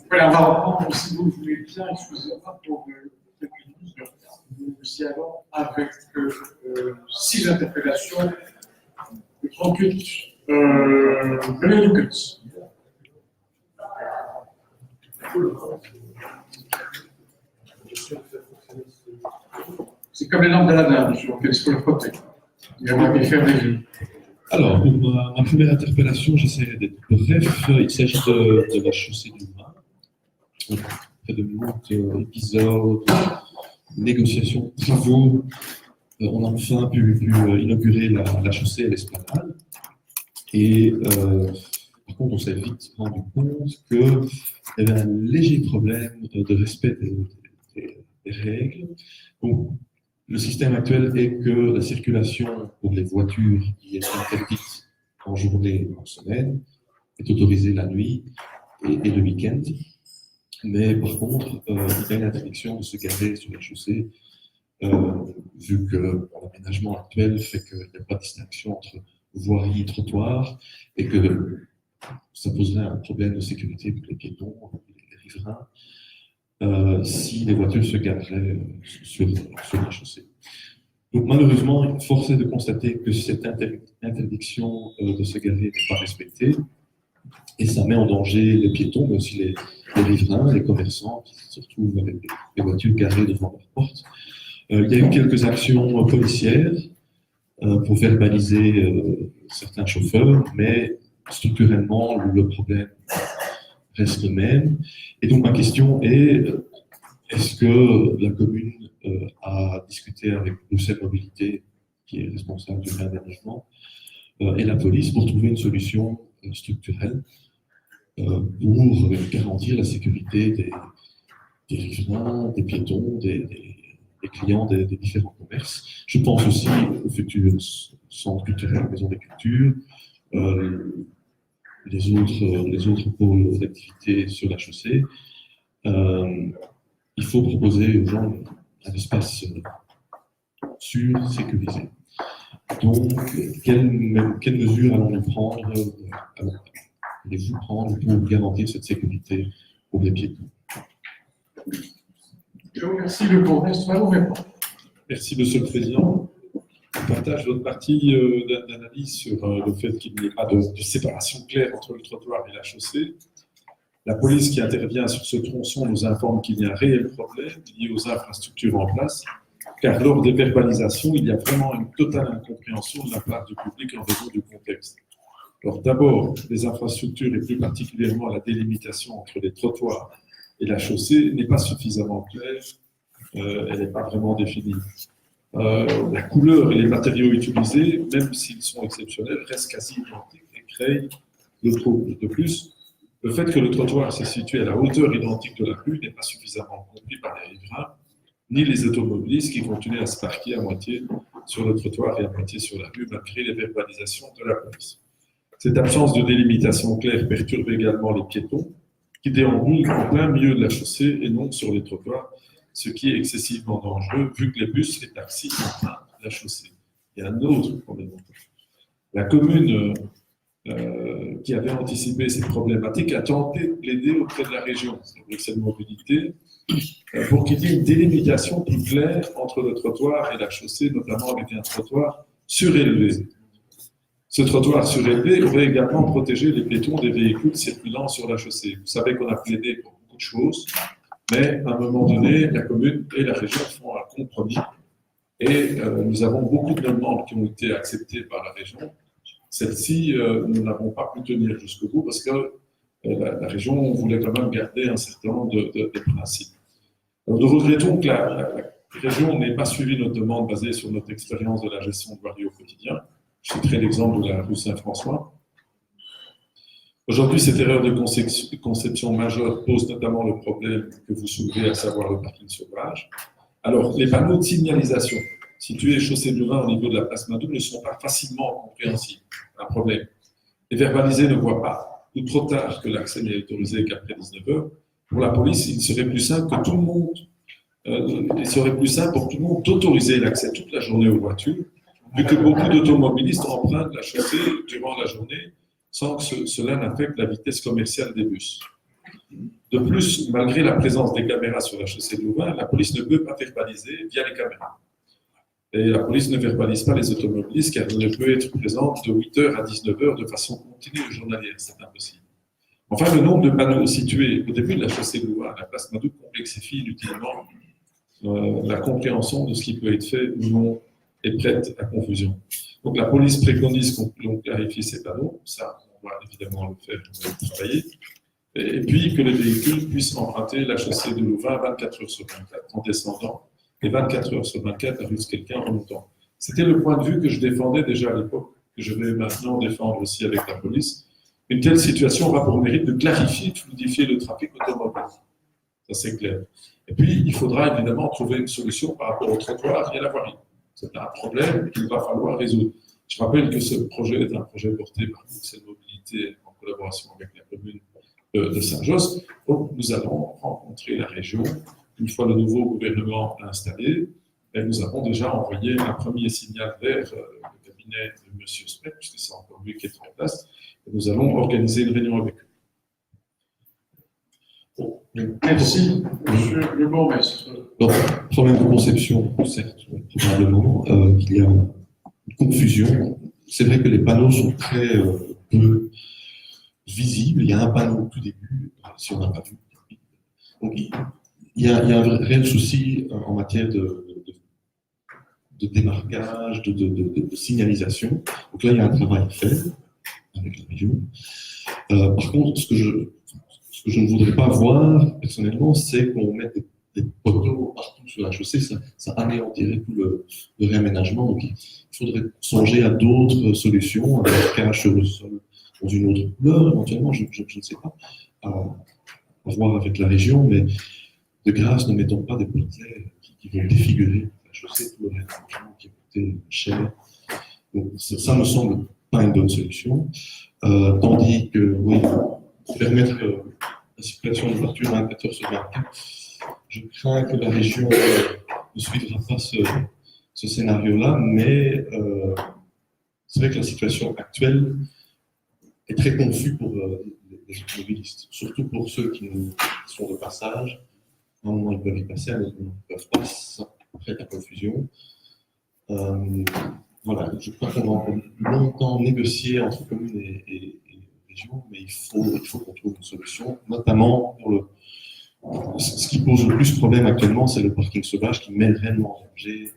Voilà, on va reprendre, si vous voulez bien, excusez-moi pour quelques minutes. Nous y allons avec 6 interpellations, 38 René. C'est comme les lampes d'Aladin, sur lesquelles il faut le frotter. Il va pas faire des vies. Alors, pour ma première interpellation, j'essaierai d'être bref. Il s'agit de la chaussée du Rhin. Après de nombreux épisodes, négociations, travaux, on a enfin pu inaugurer la chaussée à l'Esplanade. Et par contre, on s'est vite rendu compte qu'il y avait un léger problème de respect des règles. Donc, le système actuel est que la circulation pour les voitures qui est interdite en journée ou en semaine est autorisée la nuit et le week-end. Mais par contre, il y a une interdiction de se garer sur la chaussée, vu que l'aménagement actuel fait qu'il n'y a pas de distinction entre voirie et trottoir, et que ça poserait un problème de sécurité pour les piétons, les riverains, si les voitures se gareraient sur la chaussée. Donc malheureusement, force est de constater que cette interdiction de se garer n'est pas respectée, et ça met en danger les piétons, mais aussi les riverains, les commerçants qui se retrouvent avec des voitures garées devant leur porte. Il y a eu quelques actions policières pour verbaliser certains chauffeurs, mais structurellement, le problème reste le même. Et donc ma question est, est-ce que la commune a discuté avec Bruxelles Mobilité, qui est responsable du réaménagement, et la police pour trouver une solution structurelle pour garantir la sécurité des riverains, des piétons, des clients des différents commerces. Je pense aussi au futur centre culturel, maison des cultures, les autres pôles d'activité sur la chaussée. Il faut proposer aux gens un espace sûr, sécurisé. Donc, quelles mesures allons-nous prendre, allez-vous prendre pour garantir cette sécurité pour les piétons? Je vous remercie, le bourgmestre va vous répondre. Merci, Monsieur le Président. Je partage votre partie d'analyse sur le fait qu'il n'y ait pas de séparation claire entre le trottoir et la chaussée. La police qui intervient sur ce tronçon nous informe qu'il y a un réel problème lié aux infrastructures en place, car lors des verbalisations, il y a vraiment une totale incompréhension de la part du public en raison du contexte. Alors d'abord, les infrastructures et plus particulièrement la délimitation entre les trottoirs et la chaussée n'est pas suffisamment claire, elle n'est pas vraiment définie. La couleur et les matériaux utilisés, même s'ils sont exceptionnels, restent quasi identiques et créent le trouble. De plus, le fait que le trottoir se situe à la hauteur identique de la rue n'est pas suffisamment compris par les riverains, ni les automobilistes qui continuent à se parquer à moitié sur le trottoir et à moitié sur la rue, malgré les verbalisations de la police. Cette absence de délimitation claire perturbe également les piétons, qui déambulent en plein milieu de la chaussée et non sur les trottoirs, ce qui est excessivement dangereux vu que les bus et taxis empruntent la chaussée. Il y a un autre problème. La commune qui avait anticipé ces problématiques a tenté de plaider auprès de la région, Bruxelles Mobilité, pour qu'il y ait une délimitation plus claire entre le trottoir et la chaussée, notamment avec un trottoir surélevé. Ce trottoir surélevé aurait également protégé les piétons des véhicules circulant sur la chaussée. Vous savez qu'on a plaidé pour beaucoup de choses, mais à un moment donné, la commune et la région font un compromis. Et nous avons beaucoup de demandes qui ont été acceptées par la région. Celle-ci, nous n'avons pas pu tenir jusqu'au bout parce que la région voulait quand même garder un certain nombre de principes. Alors, nous regrettons que la région n'ait pas suivi notre demande basée sur notre expérience de la gestion de voirie au quotidien. Je citerai l'exemple de la rue Saint-François. Aujourd'hui, cette erreur de conception majeure pose notamment le problème que vous soulevez, à savoir le parking sauvage. Alors, les panneaux de signalisation situés chaussée du Rhin au niveau de la place Madou ne sont pas facilement compréhensibles. Un problème. Les verbalisés ne voient pas, ou trop tard que l'accès n'est autorisé qu'après 19 heures. Pour la police, il serait plus simple que tout le monde, il serait plus simple pour tout le monde d'autoriser l'accès toute la journée aux voitures vu que beaucoup d'automobilistes empruntent la chaussée durant la journée sans que cela n'affecte la vitesse commerciale des bus. De plus, malgré la présence des caméras sur la chaussée de Louvain, la police ne peut pas verbaliser via les caméras. Et la police ne verbalise pas les automobilistes car elle ne peut être présente de 8h à 19h de façon continue et journalière. C'est impossible. Enfin, le nombre de panneaux situés au début de la chaussée de Louvain à la place Madoux complexifie inutilement la compréhension de ce qui peut être fait ou non et prête à confusion. Donc la police préconise qu'on clarifie ces panneaux, ça on va évidemment le faire, on va travailler, et puis que les véhicules puissent emprunter la chaussée de Louvain 24 heures sur 24 en descendant et 24 heures sur 24 à quelqu'un en montant. C'était le point de vue que je défendais déjà à l'époque, que je vais maintenant défendre aussi avec la police. Une telle situation aura pour mérite de clarifier et de fluidifier le trafic automobile. Ça, c'est clair. Et puis, il faudra évidemment trouver une solution par rapport au trottoir et à la voirie. C'est un problème qu'il va falloir résoudre. Je rappelle que ce projet est un projet porté par Bruxelles Mobilité en collaboration avec la commune de Saint-Josse. Donc, nous allons rencontrer la région. Une fois le nouveau gouvernement installé, et nous avons déjà envoyé un premier signal vers le cabinet de M. Spec, puisque c'est encore lui qui est en place. Et nous allons organiser une réunion avec eux. Bon, Merci, monsieur le bourgmestre. donc, problème de conception, certes, probablement, qu'il y a une confusion. C'est vrai que les panneaux sont très peu visibles. Il y a un panneau au tout début, si on n'a pas vu. Donc, il y a un réel souci en matière de démarquage, de signalisation. Donc là, il y a un travail à faire avec la région. Par contre, ce que je ne voudrais pas voir, personnellement, c'est qu'on mette des poteaux partout sur la chaussée. Ça anéantirait tout le réaménagement. Donc, il faudrait songer à d'autres solutions, un marquage sur le sol dans une autre couleur, éventuellement, je ne sais pas, à voir avec la région, mais de grâce, ne mettons pas des portraits qui vont défigurer la chaussée, tout le réaménagement qui a coûté cher. Donc, ça me semble pas une bonne solution. Tandis que, oui, permettre la circulation de voitures 24 heures sur 24, je crains que la région ne suivra pas ce scénario-là, mais c'est vrai que la situation actuelle est très confuse pour les automobilistes, surtout pour ceux qui sont de passage. À un moment, ils peuvent y passer, à un autre moment, ils ne peuvent pas, ça crée la confusion. Voilà, je crois qu'on va encore longtemps négocier entre communes et régions, mais il faut qu'on trouve une solution, notamment pour ce qui pose le plus problème actuellement, c'est le parking sauvage qui met réellement en danger.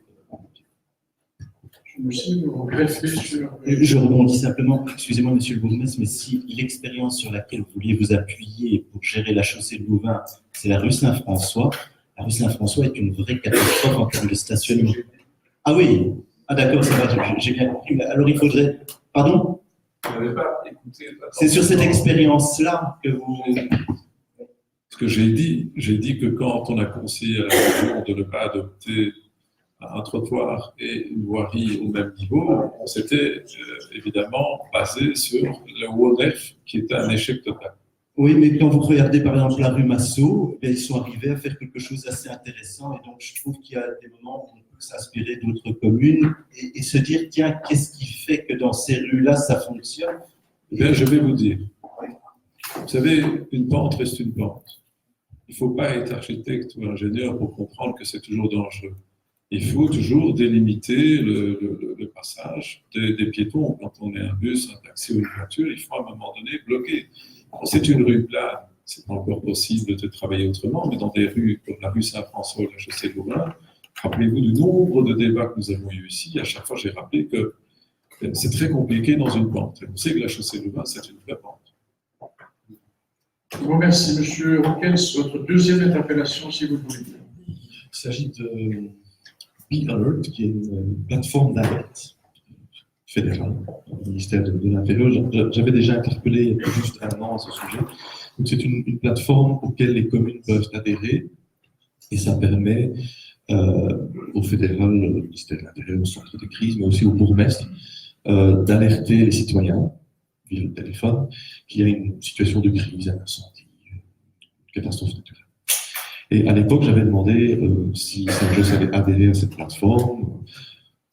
Je rebondis simplement, excusez-moi monsieur le bourgmestre, mais si l'expérience sur laquelle vous vouliez vous appuyer pour gérer la chaussée de Louvain, c'est la rue Saint-François, la rue Saint-François est une vraie catastrophe en termes de stationnement. Ah oui, ah d'accord, ça va, j'ai bien compris. Alors il faudrait... Pardon ? Vous n'avez pas écouté. C'est sur cette expérience-là que vous... Ce que j'ai dit que quand on a conseillé à la région de ne pas adopter un trottoir et une voirie au même niveau, on s'était évidemment basé sur le WONEF qui était un échec total. Oui, mais quand vous regardez par exemple la rue Massot, ils sont arrivés à faire quelque chose d'assez intéressant et donc je trouve qu'il y a des moments où on peut s'inspirer d'autres communes et se dire, tiens, qu'est-ce qui fait que dans ces rues-là, ça fonctionne ? Eh bien, je vais vous dire. Vous savez, une pente reste une pente. Il ne faut pas être architecte ou ingénieur pour comprendre que c'est toujours dangereux. Il faut toujours délimiter le passage des piétons. Quand on est un bus, un taxi ou une voiture, il faut à un moment donné bloquer. Quand c'est une rue plane, c'est pas encore possible de travailler autrement, mais dans des rues comme la rue Saint-François ou la chaussée de Louvain, rappelez-vous du nombre de débats que nous avons eus ici. À chaque fois, j'ai rappelé que c'est très compliqué dans une pente. Et vous savez que la chaussée de Louvain, c'est une vraie pente. Je vous remercie, monsieur Roquens. Votre deuxième interpellation, si vous le voulez. Il s'agit de Be-Alert, qui est une plateforme d'alerte fédérale au ministère de l'Intérieur. J'avais déjà interpellé juste un an à ce sujet. C'est une plateforme auquel les communes peuvent adhérer et ça permet au fédéral, au ministère de l'Intérieur, au centre de crise, mais aussi au bourgmestre, d'alerter les citoyens via le téléphone qu'il y a une situation de crise, un incendie, une catastrophe naturelle. Et à l'époque, j'avais demandé si Saint-Josse avait adhéré à cette plateforme.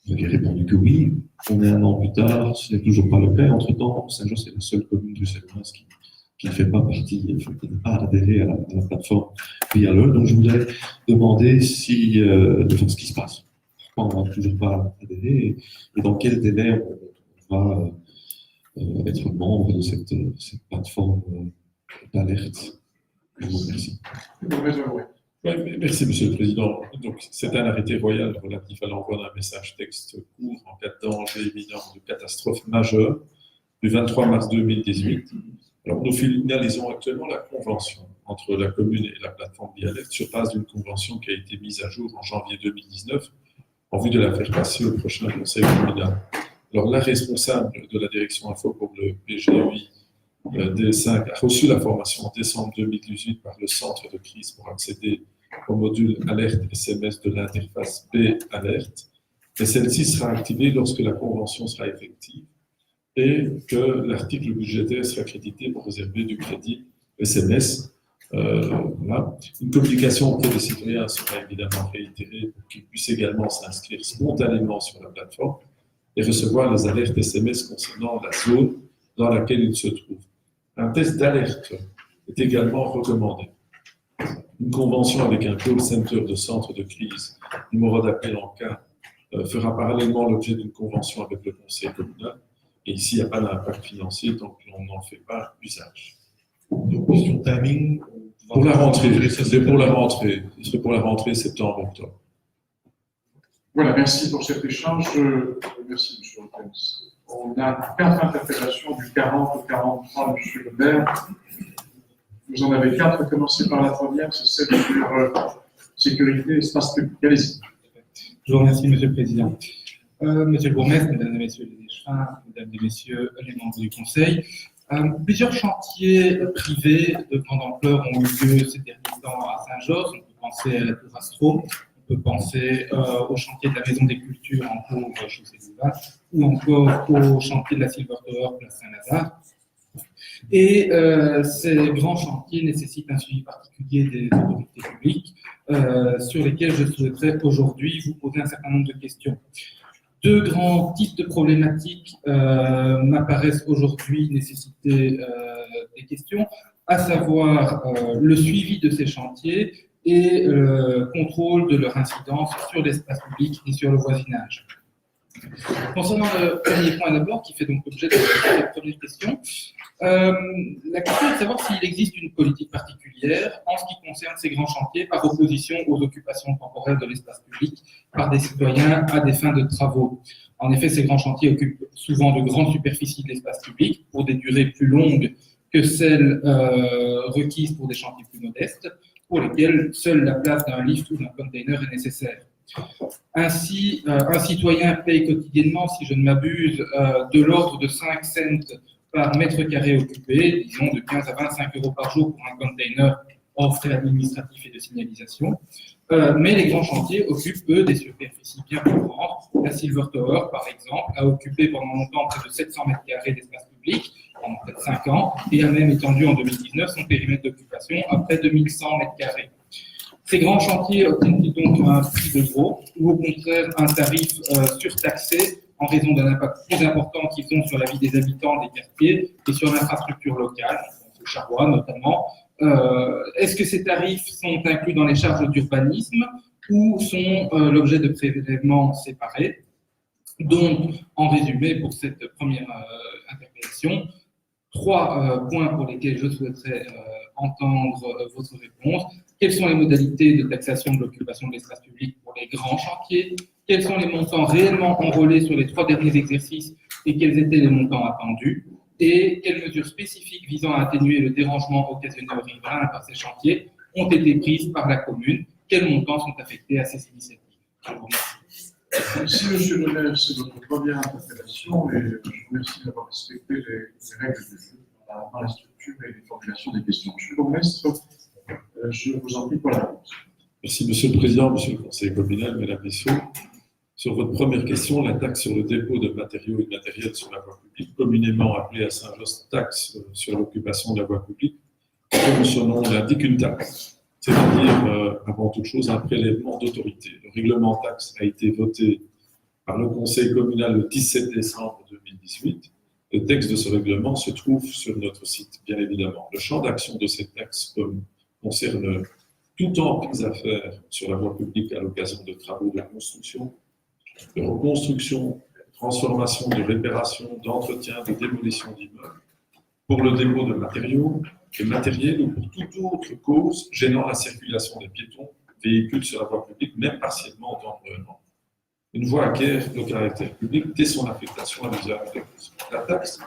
Vous avez répondu que oui. On est un an plus tard, ce n'est toujours pas le cas. Entre-temps, Saint-Jean, c'est la seule commune du Bruxelles qui ne fait pas partie, qui n'a pas adhéré à la plateforme VIALE. Donc, je voudrais demander ce qui se passe. Pourquoi on n'a toujours pas adhéré et dans quel délai on va être membre de cette plateforme d'alerte. Je vous remercie. Oui, merci, Monsieur le Président. Donc, c'est un arrêté royal relatif à l'envoi d'un message texte court en cas de danger imminent de catastrophe majeure du 23 mars 2018. Alors, nous finalisons actuellement la convention entre la commune et la plateforme VIALE sur base d'une convention qui a été mise à jour en janvier 2019 en vue de la faire passer au prochain conseil communal. Alors, la responsable de la direction info pour le PGUI D5 a reçu la formation en décembre 2018 par le centre de crise pour accéder au module alerte SMS de l'interface B-Alerte. Et celle-ci sera activée lorsque la convention sera effective et que l'article budgétaire sera crédité pour réserver du crédit SMS. Voilà. Une communication auprès des citoyens sera évidemment réitérée pour qu'ils puissent également s'inscrire spontanément sur la plateforme et recevoir les alertes SMS concernant la zone dans laquelle ils se trouvent. Un test d'alerte est également recommandé. Une convention avec un call center de centre de crise, numéro d'appel en cas, fera parallèlement l'objet d'une convention avec le conseil communal. Et ici, il n'y a pas d'impact financier, donc on n'en fait pas usage. Donc, question timing. Pour la rentrée, c'est pour la rentrée. Ce serait pour la rentrée septembre-octobre. Voilà, merci pour cet échange. Merci, M. Hortense. On a 4 interpellations du 40 au 43, M. le maire. Vous en avez 4. Commencez par la première, c'est celle sur sécurité, espace public. Allez-y. Je vous remercie, Monsieur le Président. Monsieur le bourgmestre, Mesdames et Messieurs les échevins, Mesdames et Messieurs les membres du Conseil, plusieurs chantiers privés de grande ampleur ont eu lieu ces derniers temps à Saint-Josse. On peut penser à la Tour Astro, on peut penser au chantier de la Maison des Cultures en cours chaussée du Val, ou encore au chantier de la Silver Tower, place Saint-Lazare. Et ces grands chantiers nécessitent un suivi particulier des autorités publiques sur lesquels je souhaiterais aujourd'hui vous poser un certain nombre de questions. 2 grands types de problématiques m'apparaissent aujourd'hui nécessiter des questions, à savoir le suivi de ces chantiers et le contrôle de leur incidence sur l'espace public et sur le voisinage. Concernant le premier point d'abord, qui fait donc l'objet de cette première question, la question est de savoir s'il existe une politique particulière en ce qui concerne ces grands chantiers par opposition aux occupations temporaires de l'espace public par des citoyens à des fins de travaux. En effet, ces grands chantiers occupent souvent de grandes superficies de l'espace public pour des durées plus longues que celles requises pour des chantiers plus modestes, pour lesquels seule la place d'un lift ou d'un container est nécessaire. Ainsi, un citoyen paye quotidiennement, si je ne m'abuse, de l'ordre de 5 cents par mètre carré occupé, disons de 15 à 25 € par jour pour un container hors frais administratifs et de signalisation. Mais les grands chantiers occupent, eux, des superficies bien plus grandes. La Silver Tower, par exemple, a occupé pendant longtemps près de 700 mètres carrés d'espace public, pendant près de 5 ans, et a même étendu en 2019 son périmètre d'occupation à près de 1100 mètres carrés. Ces grands chantiers obtiennent-ils donc un prix de gros ou au contraire un tarif surtaxé en raison d'un impact plus important qu'ils ont sur la vie des habitants des quartiers et sur l'infrastructure locale, au Charrois notamment. Est-ce que ces tarifs sont inclus dans les charges d'urbanisme ou sont l'objet de prélèvements séparés? Donc, en résumé, pour cette première interpellation, 3 points pour lesquels je souhaiterais entendre votre réponse. Quelles sont les modalités de taxation de l'occupation de l'espace public pour les grands chantiers? Quels sont les montants réellement enrôlés sur les 3 derniers exercices et quels étaient les montants attendus? Et quelles mesures spécifiques visant à atténuer le dérangement occasionné aux riverains par ces chantiers ont été prises par la commune? Quels montants sont affectés à ces initiatives? Je vous remercie. Merci, Monsieur le maire. C'est votre première interpellation et je vous remercie d'avoir respecté les règles du jeu dans la structure et les formulations des questions. Monsieur le bourgmestre, je vous en prie pour la réponse. Merci, Monsieur le Président, Monsieur le Conseil communal, Mesdames et Messieurs. Sur votre première question, la taxe sur le dépôt de matériaux et de matériel sur la voie publique, communément appelée à Saint-Josse taxe sur l'occupation de la voie publique, comme son nom l'indique, une taxe, c'est-à-dire, avant toute chose, un prélèvement d'autorité. Le règlement taxe a été voté par le Conseil communal le 17 décembre 2018. Le texte de ce règlement se trouve sur notre site, bien évidemment. Le champ d'action de cette taxe concerne toute emprise à faire sur la voie publique à l'occasion de travaux de construction, de reconstruction, de transformation, de réparation, d'entretien, de démolition d'immeubles, pour le dépôt de matériaux et matériels ou pour toute autre cause gênant la circulation des piétons, véhicules sur la voie publique, même partiellement en temps de règlement. Une voie acquiert le caractère public dès son affectation à l'usage des causes. La taxe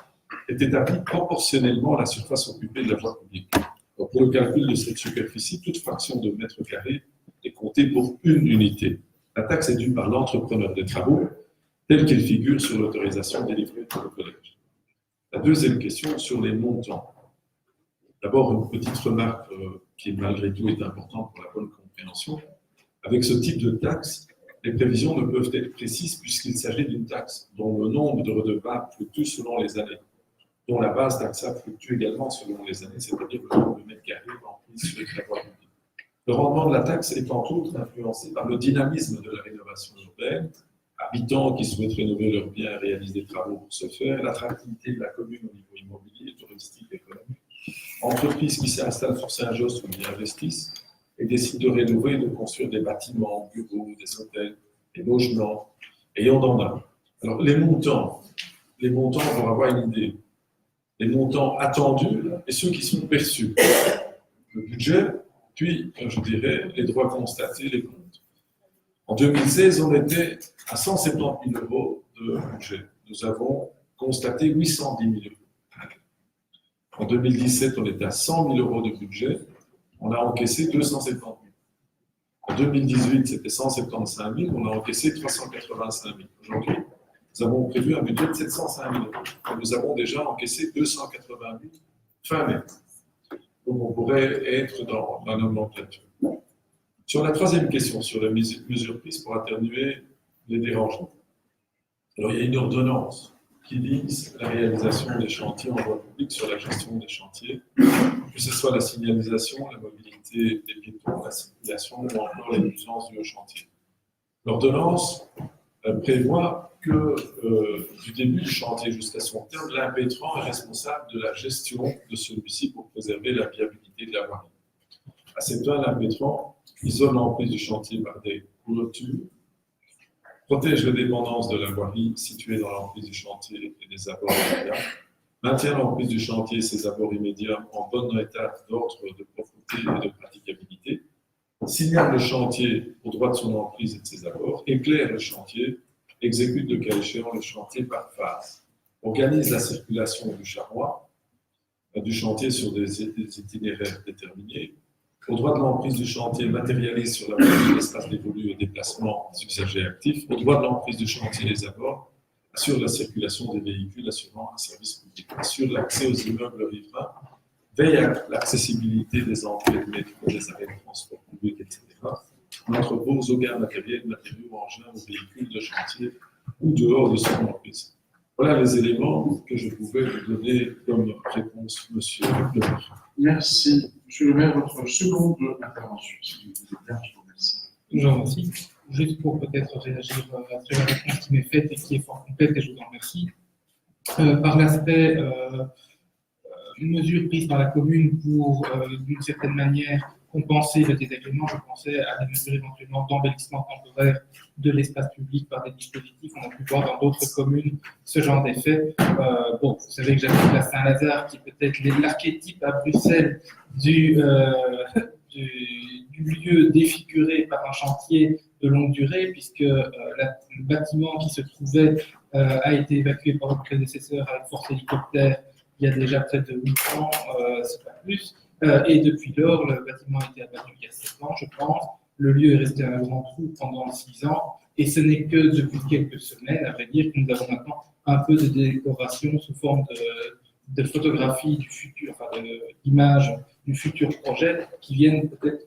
est établie proportionnellement à la surface occupée de la voie publique. Donc, pour le calcul de cette superficie, toute fraction de mètre carré est comptée pour une unité. La taxe est due par l'entrepreneur des travaux, tel qu'il figure sur l'autorisation délivrée par le collège. La deuxième question sur les montants. D'abord, une petite remarque qui, malgré tout, est importante pour la bonne compréhension. Avec ce type de taxe, les prévisions ne peuvent être précises puisqu'il s'agit d'une taxe dont le nombre de redevables fluctue selon les années, dont la base taxable fluctue également selon les années, c'est-à-dire le nombre de mètres carrés emplis sur la voie publique. Le rendement de la taxe est entre autres influencé par le dynamisme de la rénovation urbaine, habitants qui souhaitent rénover leurs biens et réaliser des travaux pour ce faire, l'attractivité de la commune au niveau immobilier, touristique et économique, entreprises qui s'installent sur Saint-Josse ou qui investissent et décident de rénover et de construire des bâtiments, bureaux, des hôtels, des logements, et on en a. Alors les montants, pour avoir une idée, les montants attendus et ceux qui sont perçus. Le budget, puis, je dirais, les droits constatés, les comptes. En 2016, on était à 170 000 euros de budget. Nous avons constaté 810 000 euros. En 2017, on était à 100 000 euros de budget. On a encaissé 270 000. En 2018, c'était 175 000. On a encaissé 385 000. Aujourd'hui, nous avons prévu un budget de 705 000 euros. Et nous avons déjà encaissé 280 000 fin mai. Donc, on pourrait être dans la nomenclature. Sur la troisième question, sur les mesures prises pour atténuer les dérangements. Alors, il y a une ordonnance qui vise la réalisation des chantiers en voie publique sur la gestion des chantiers, que ce soit la signalisation, la mobilité des piétons, la circulation ou encore les nuisances dues au chantier. L'ordonnance prévoit que du début du chantier jusqu'à son terme, l'impétrant est responsable de la gestion de celui-ci pour préserver la viabilité de la voirie. À cette fin, l'impétrant isole l'emprise du chantier par des couvertures, protège les dépendances de la voirie située dans l'emprise du chantier et des abords immédiats, maintient l'emprise du chantier et ses abords immédiats en bon état d'ordre de propreté et de praticabilité, signale le chantier au droit de son emprise et de ses abords, éclaire le chantier, exécute le cas échéant le chantier par phase, organise la circulation du charroi, du chantier sur des itinéraires déterminés, au droit de l'emprise du chantier, matérialise sur la voirie l'espace dévolu au déplacement des usagers actifs, au droit de l'emprise du chantier les abords, assure la circulation des véhicules assurant un service public, assure l'accès aux immeubles riverains, veille à l'accessibilité des entrées de métro, des arrêts de transport public, etc. N'entrepose aucun matériel, matériaux, engins ou véhicules de chantier ou dehors de son emprise. Voilà les éléments que je pouvais vous donner comme réponse, monsieur le maire. Merci. Monsieur le maire, votre seconde intervention, si vous voulez bien, je vous remercie. Je vous remercie. Juste pour peut-être réagir à la réponse qui m'est faite et qui est fort complète, et je vous en remercie. Par l'aspect mesures prises par la commune pour, d'une certaine manière, compenser le désagrément, je pensais à des mesures éventuellement d'embellissement temporaire de l'espace public par des dispositifs. On a pu voir dans d'autres communes ce genre d'effet. Bon, vous savez que j'habite à Saint-Lazare, qui est peut-être l'archétype à Bruxelles du lieu défiguré par un chantier de longue durée, puisque le bâtiment qui se trouvait a été évacué par votre prédécesseur avec force hélicoptère il y a déjà près de 8 ans, c'est pas plus. Et depuis lors, le bâtiment a été abattu il y a 7 ans, je pense. Le lieu est resté un grand trou pendant 6 ans. Et ce n'est que depuis quelques semaines, à vrai dire, que nous avons maintenant un peu de décoration sous forme de photographie du futur, enfin d'images du futur projet qui viennent peut-être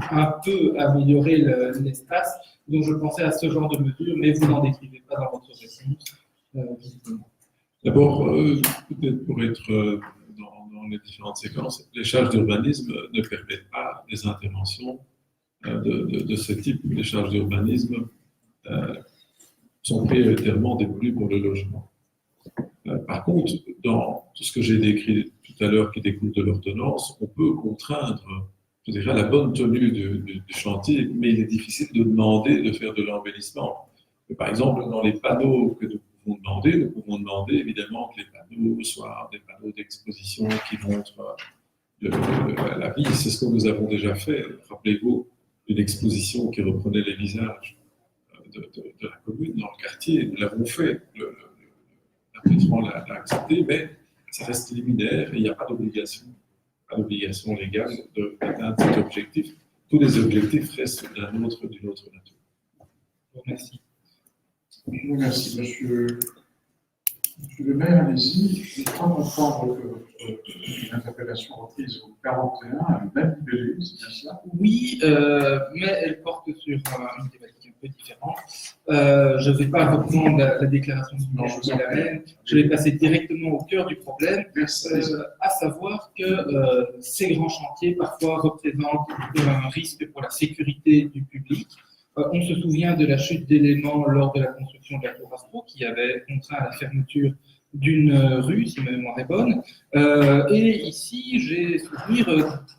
un peu améliorer l'espace. Donc je pensais à ce genre de mesures, mais vous n'en décrivez pas dans votre réponse, visiblement. D'abord, peut-être pour être dans les différentes séquences, les charges d'urbanisme ne permettent pas des interventions de ce type. Les charges d'urbanisme sont prioritairement dévolus pour le logement. Par contre, dans tout ce que j'ai décrit tout à l'heure qui découle de l'ordonnance, on peut contraindre, je dirais, la bonne tenue du chantier, mais il est difficile de demander de faire de l'embellissement. Par exemple, dans les panneaux que nous pouvons demander évidemment que les panneaux soient des panneaux d'exposition qui montrent la vie. C'est ce que nous avons déjà fait. Rappelez-vous d'une exposition qui reprenait les visages de la commune dans le quartier. Nous l'avons fait. L'impétrant l'a accepté, mais ça reste liminaire et il n'y a pas d'obligation légale d'atteindre cet objectif. Tous les objectifs restent d'une autre nature. Merci. Je vous remercie, monsieur le maire, allez-y. Je crois comprendre que l'interpellation reprise au 41 a le même libellé, c'est bien ça? Oui, mais elle porte sur une thématique un peu différente. Je ne vais pas reprendre la déclaration du maire qui est la même. Je vais passer directement au cœur du problème, à savoir que ces grands chantiers parfois représentent un risque pour la sécurité du public. On se souvient de la chute d'éléments lors de la construction de la tour Astro qui avait contraint à la fermeture d'une rue, si ma mémoire est bonne. Et ici, j'ai souvenir,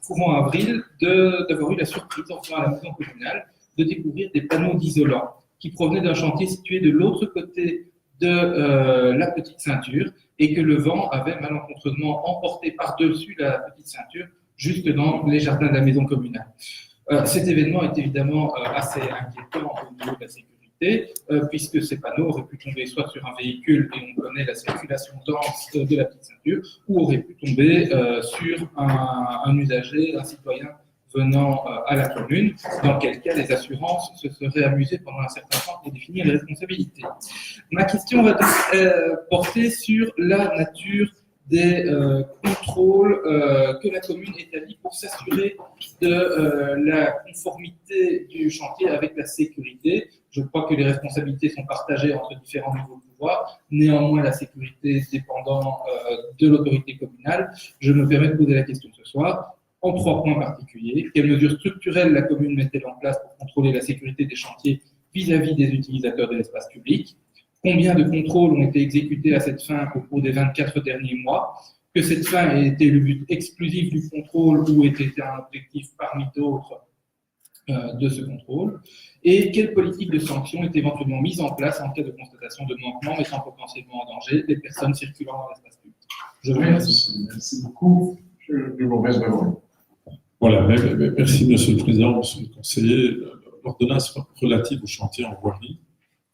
courant avril, d'avoir eu la surprise, en venant à la maison communale, de découvrir des panneaux d'isolant qui provenaient d'un chantier situé de l'autre côté de la petite ceinture et que le vent avait malencontreusement emporté par-dessus la petite ceinture jusque dans les jardins de la maison communale. Cet événement est évidemment assez inquiétant au niveau de la sécurité, puisque ces panneaux auraient pu tomber soit sur un véhicule, et on connaît la circulation dense de la petite ceinture, ou auraient pu tomber sur un usager, un citoyen venant à la commune, dans quel cas les assurances se seraient amusées pendant un certain temps pour définir les responsabilités. Ma question va donc porter sur la nature des contrôles que la commune établit pour s'assurer de la conformité du chantier avec la sécurité. Je crois que les responsabilités sont partagées entre différents niveaux de pouvoir. Néanmoins, la sécurité dépendant de l'autorité communale. Je me permets de poser la question ce soir en 3 points particuliers. Quelles mesures structurelles la commune met-elle en place pour contrôler la sécurité des chantiers vis-à-vis des utilisateurs de l'espace public? Combien de contrôles ont été exécutés à cette fin au cours des 24 derniers mois? Que cette fin ait été le but exclusif du contrôle ou ait été un objectif parmi d'autres de ce contrôle? Et quelle politique de sanction est éventuellement mise en place en cas de constatation de manquement mettant potentiellement en danger les personnes circulant dans l'espace public? Je vous remercie. Merci beaucoup. Je vous remercie d'abord. Voilà, merci Monsieur le Président, Monsieur le Conseiller. L'ordonnance relative au chantier en voirie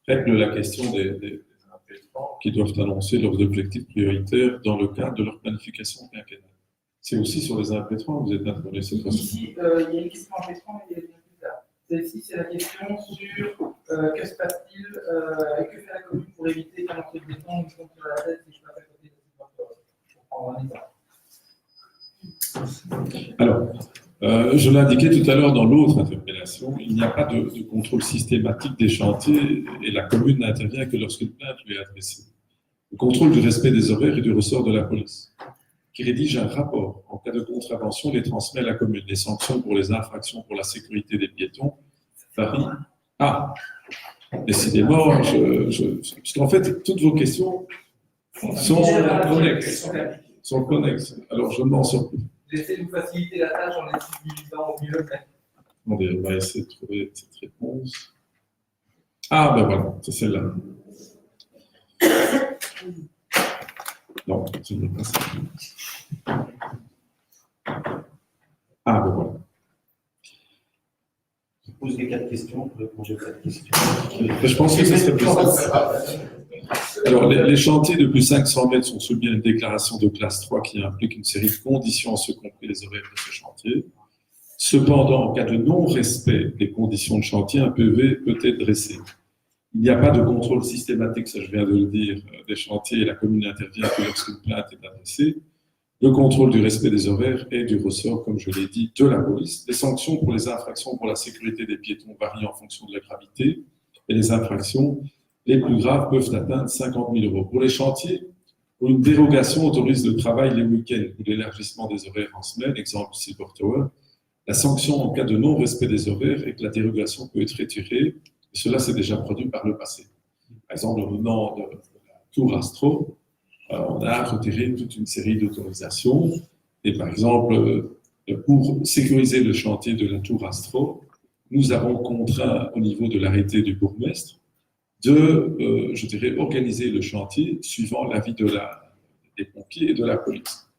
règle la question des impétrants qui doivent annoncer leurs objectifs prioritaires dans le cadre de leur planification quinquennale. C'est aussi sur les impétrants que vous êtes intervenu cette fois-ci. Ici, il y a une question impétrante, mais il y a bien plus tard. Celle-ci, c'est la question sur que se passe-t-il et que fait la commune pour éviter qu'un entrée de béton nous tombe sur la tête et que je passe à côté de cette porte. Pour prendre un exemple. Alors, je l'ai indiqué tout à l'heure dans l'autre interpellation, il n'y a pas de contrôle systématique des chantiers et la commune n'intervient que lorsqu'une plainte lui est adressée. Le contrôle du respect des horaires est du ressort de la police, qui rédige un rapport. En cas de contravention, les transmet à la commune. Les sanctions pour les infractions pour la sécurité des piétons varient. Ah, décidément, parce qu'en fait, toutes vos questions sont connexes. Alors, je ne m'en sors plus. J'essaie de vous faciliter la tâche en utilisant au mieux. Attendez, on va essayer de trouver cette réponse. Ah, ben voilà, c'est celle-là. Non, ce n'est pas ça. Ah, ben voilà. Je pose les 4 questions pour répondre aux 4 questions. Je pense que ce serait plus simple. Alors, les chantiers de plus de 500 mètres sont soumis à une déclaration de classe 3 qui implique une série de conditions, ce compris les horaires de ce chantier. Cependant, en cas de non-respect des conditions de chantier, un PV peut être dressé. Il n'y a pas de contrôle systématique, ça je viens de le dire, des chantiers et la commune intervient que lorsqu'une plainte est adressée. Le contrôle du respect des horaires est du ressort, comme je l'ai dit, de la police. Les sanctions pour les infractions pour la sécurité des piétons varient en fonction de la gravité et les infractions les plus graves peuvent atteindre 50 000 €. Pour les chantiers, où une dérogation autorise le travail les week-ends ou l'élargissement des horaires en semaine, exemple Silver Tower, la sanction en cas de non-respect des horaires est que la dérogation peut être retirée, et cela s'est déjà produit par le passé. Par exemple, au venant de la tour Astro, on a retiré toute une série d'autorisations. Et par exemple, pour sécuriser le chantier de la tour Astro, nous avons contraint au niveau de l'arrêté du bourgmestre de, je dirais, organiser le chantier suivant l'avis des pompiers et de la police.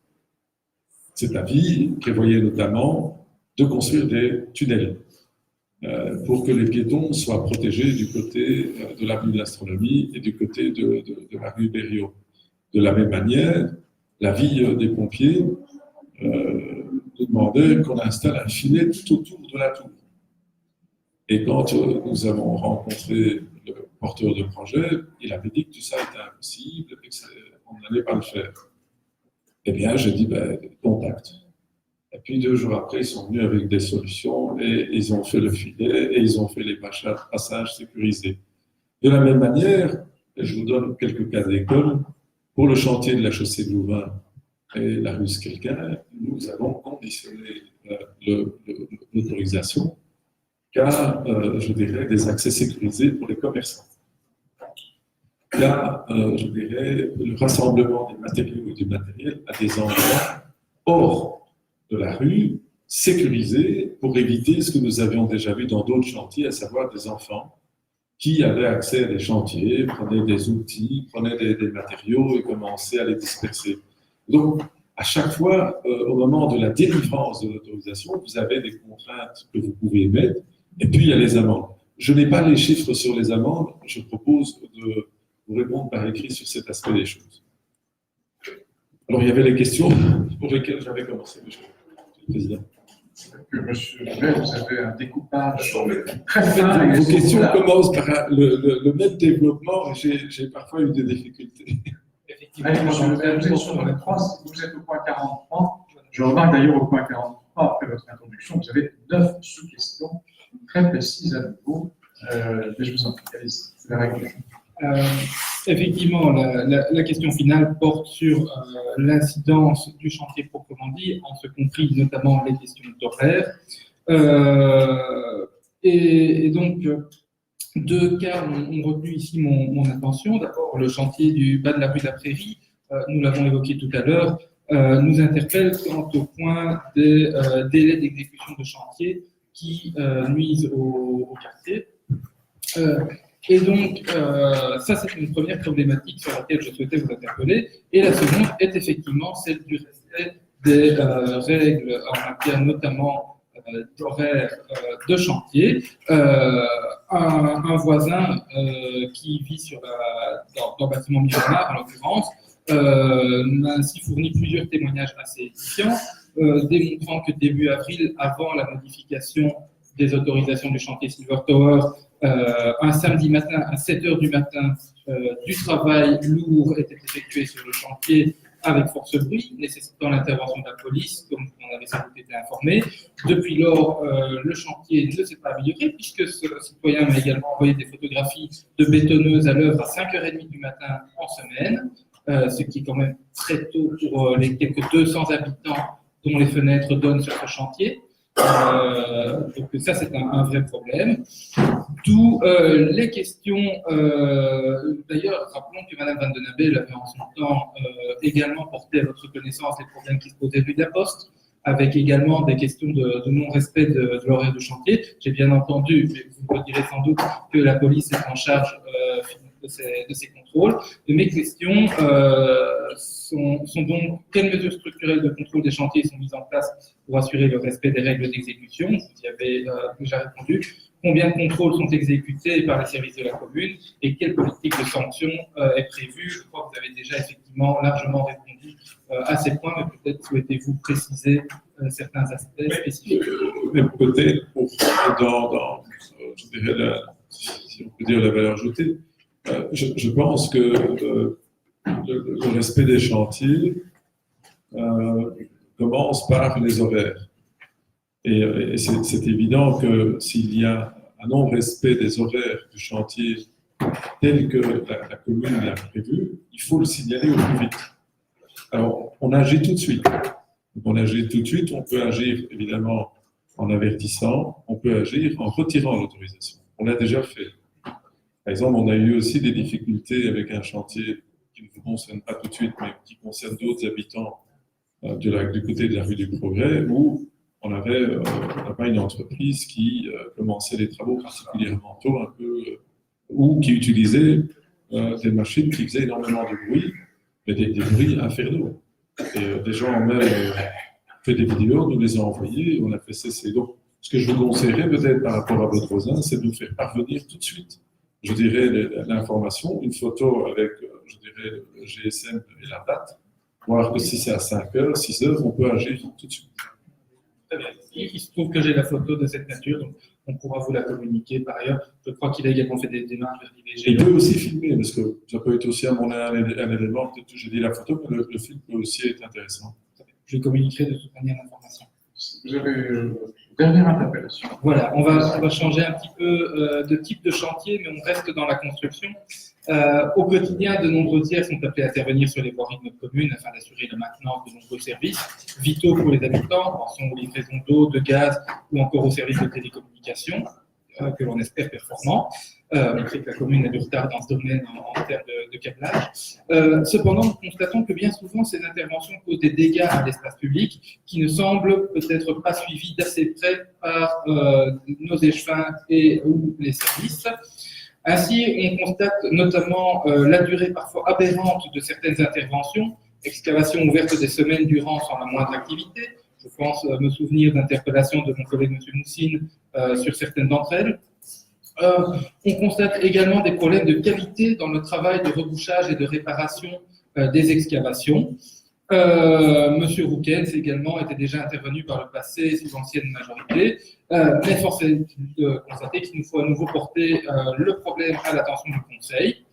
Cet avis prévoyait notamment de construire des tunnels pour que les piétons soient protégés du côté de l'avenue de l'Astronomie et du côté de la rue Berriot. De la même manière, l'avis des pompiers demandait qu'on installe un filet tout autour de la tour. Et quand nous avons rencontré le porteur de projet, il avait dit que tout ça était impossible et qu'on n'allait pas le faire. Eh bien, j'ai dit, contact. Et puis 2 jours après, ils sont venus avec des solutions et ils ont fait le filet et ils ont fait les passages sécurisés. De la même manière, je vous donne quelques cas d'école, pour le chantier de la chaussée de Louvain et la rue Skelkin, nous avons conditionné l'autorisation qu'à, je dirais, des accès sécurisés pour les commerçants. Qu'à, je dirais, le rassemblement des matériaux et du matériel à des endroits hors de la rue, sécurisés pour éviter ce que nous avions déjà vu dans d'autres chantiers, à savoir des enfants qui avaient accès à des chantiers, prenaient des outils, prenaient des matériaux et commençaient à les disperser. Donc, à chaque fois, au moment de la délivrance de l'autorisation, vous avez des contraintes que vous pouvez émettre, et puis il y a les amendes. Je n'ai pas les chiffres sur les amendes, je propose de vous répondre par écrit sur cet aspect des choses. Alors, il y avait les questions pour lesquelles j'avais commencé, Monsieur le Président. Que Monsieur le maire, vous avez un découpage très En fait, fin. vos questions commencent par le même développement, et j'ai parfois eu des difficultés. Allez, Monsieur le maire, vous êtes sur le 3, vous êtes au point 43. Je remarque d'ailleurs au point 43, après votre introduction, vous avez 9 sous-questions très précises à nouveau. Mais je vous en prie, c'est la règle. Effectivement, la question finale porte sur l'incidence du chantier proprement dit, en ce compris notamment les questions d'horaire. Et donc, 2 cas ont retenu ici mon attention. D'abord, le chantier du bas de la rue de la Prairie, nous l'avons évoqué tout à l'heure, nous interpelle quant au point des délais d'exécution de chantier qui nuisent au quartier. Et donc, ça, c'est une première problématique sur laquelle je souhaitais vous interpeller. Et la seconde est effectivement celle du respect des règles en matière notamment d'horaire de chantier. Un voisin qui vit dans le bâtiment Miramar, en l'occurrence, m'a ainsi fourni plusieurs témoignages assez édifiants, démontrant que début avril, avant la modification des autorisations du chantier Silver Tower, un samedi matin à 7h du matin, du travail lourd était effectué sur le chantier avec force bruit, nécessitant l'intervention de la police, comme vous en avez sans doute été informé. Depuis lors, le chantier ne s'est pas amélioré, puisque ce citoyen m'a également envoyé des photographies de bétonneuses à l'œuvre à 5h30 du matin en semaine, ce qui est quand même très tôt pour les quelques 200 habitants dont les fenêtres donnent sur ce chantier. Donc ça, c'est un vrai problème. D'où les questions. D'ailleurs, rappelons que Mme Van den Abel avait en son temps également porté à votre connaissance les problèmes qui se posaient rue de la Poste, avec également des questions de non-respect de l'horaire de chantier. J'ai bien entendu, mais vous me direz sans doute, que la police est en charge de ces contrôles. Et mes questions sont donc quelles mesures structurelles de contrôle des chantiers sont mises en place pour assurer le respect des règles d'exécution? Vous y avez déjà répondu. Combien de contrôles sont exécutés par les services de la commune et quelle politique de sanction est prévue? Je crois que vous avez déjà effectivement largement répondu à ces points, mais peut-être souhaitez-vous préciser certains aspects spécifiques. Mais peut-être, dans je dirais si on peut dire la valeur ajoutée, je pense que le respect des chantiers commence par les horaires. Et c'est évident que s'il y a un non-respect des horaires du chantier tel que la commune l'a prévu, il faut le signaler au plus vite. Alors, on agit tout de suite. On agit tout de suite, on peut agir évidemment en avertissant, on peut agir en retirant l'autorisation. On l'a déjà fait. Par exemple, on a eu aussi des difficultés avec un chantier qui ne vous concerne pas tout de suite, mais qui concerne d'autres habitants du côté de la rue du Progrès, où on avait là-bas une entreprise qui commençait les travaux particulièrement tôt, un peu, ou qui utilisait des machines qui faisaient énormément de bruit, mais des bruits infernaux. Et des gens ont même fait des vidéos, nous les a envoyées, et on a fait cesser. Donc, ce que je vous conseillerais peut-être par rapport à votre voisin, c'est de nous faire parvenir tout de suite, je dirais, l'information, une photo avec, je dirais, le GSM et la date, voir que si c'est à 5 heures, 6 heures, on peut agir tout de suite. Très bien. Il se trouve que j'ai la photo de cette nature, donc on pourra vous la communiquer par ailleurs. Je crois qu'il a également fait des démarches vers l'IVG. Il peut aussi filmer, parce que ça peut être aussi à mon avis un élément, peut-être que j'ai dit la photo, mais le film peut aussi être intéressant. Je communiquerai de toute manière l'information. Vous avez dernière interpellation. Voilà, on va changer un petit peu de type de chantier, mais on reste dans la construction. Au quotidien, de nombreux tiers sont appelés à intervenir sur les voiries de notre commune afin d'assurer la maintenance de nombreux services vitaux pour les habitants, pensons aux livraisons d'eau, de gaz ou encore aux services de télécommunications, que l'on espère performants. On sait que la commune a du retard dans ce domaine en termes de câblage. Cependant, nous constatons que bien souvent, ces interventions causent des dégâts à l'espace public qui ne semblent peut-être pas suivis d'assez près par nos échevins ou les services. Ainsi, on constate notamment la durée parfois aberrante de certaines interventions, excavations ouvertes des semaines durant sans la moindre activité. Je pense me souvenir d'interpellations de mon collègue M. Moussine sur certaines d'entre elles. On constate également des problèmes de qualité dans le travail de rebouchage et de réparation des excavations. Monsieur Roukens également était déjà intervenu par le passé sous l'ancienne majorité, mais force est de constater qu'il nous faut à nouveau porter le problème à l'attention du Conseil.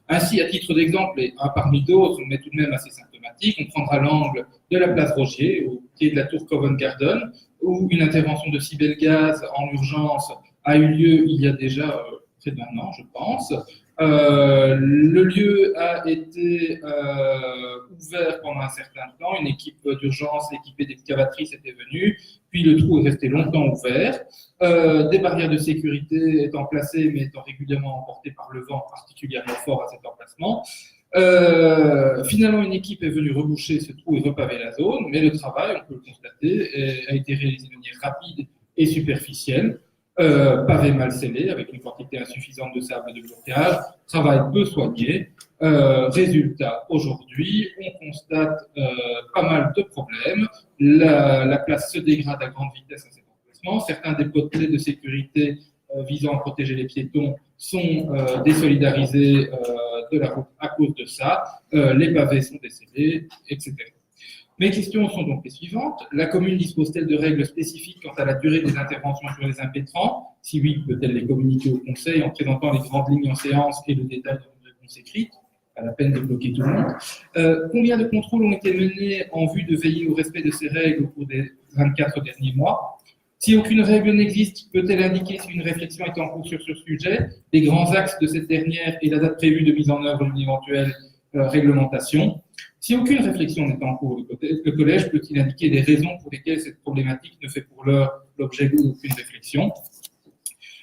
Ainsi, à titre d'exemple, et un parmi d'autres, mais tout de même assez symptomatique, on prendra l'angle de la place Rogier, au pied de la tour Covent Garden, où une intervention de Cybelgaz en urgence a eu lieu il y a déjà près d'un an, je pense. Le lieu a été ouvert pendant un certain temps, une équipe d'urgence équipée d'excavatrices était venue, puis le trou est resté longtemps ouvert. Des barrières de sécurité étant placées, mais étant régulièrement emportées par le vent particulièrement fort à cet emplacement. Finalement, une équipe est venue reboucher ce trou et repaver la zone, mais le travail, on peut le constater, a été réalisé de manière rapide et superficielle. Pavé mal scellé, avec une quantité insuffisante de sable et de blocage, travail peu soigné. Résultat, aujourd'hui, on constate pas mal de problèmes. La place se dégrade à grande vitesse à cet emplacement. Certains des potelets de sécurité visant à protéger les piétons sont désolidarisés de la route à cause de ça. Les pavés sont décédés, etc. Mes questions sont donc les suivantes. La commune dispose-t-elle de règles spécifiques quant à la durée des interventions sur les impétrants? Si oui, peut-elle les communiquer au Conseil en présentant les grandes lignes en séance et le détail de une réponse écrite? Pas la peine de bloquer tout le monde. Combien de contrôles ont été menés en vue de veiller au respect de ces règles au cours des 24 derniers mois? Si aucune règle n'existe, peut-elle indiquer si une réflexion est en cours sur ce sujet, les grands axes de cette dernière et la date prévue de mise en œuvre d'une éventuelle réglementation? Si aucune réflexion n'est en cours, le collège peut-il indiquer les raisons pour lesquelles cette problématique ne fait pour l'heure l'objet d'aucune réflexion?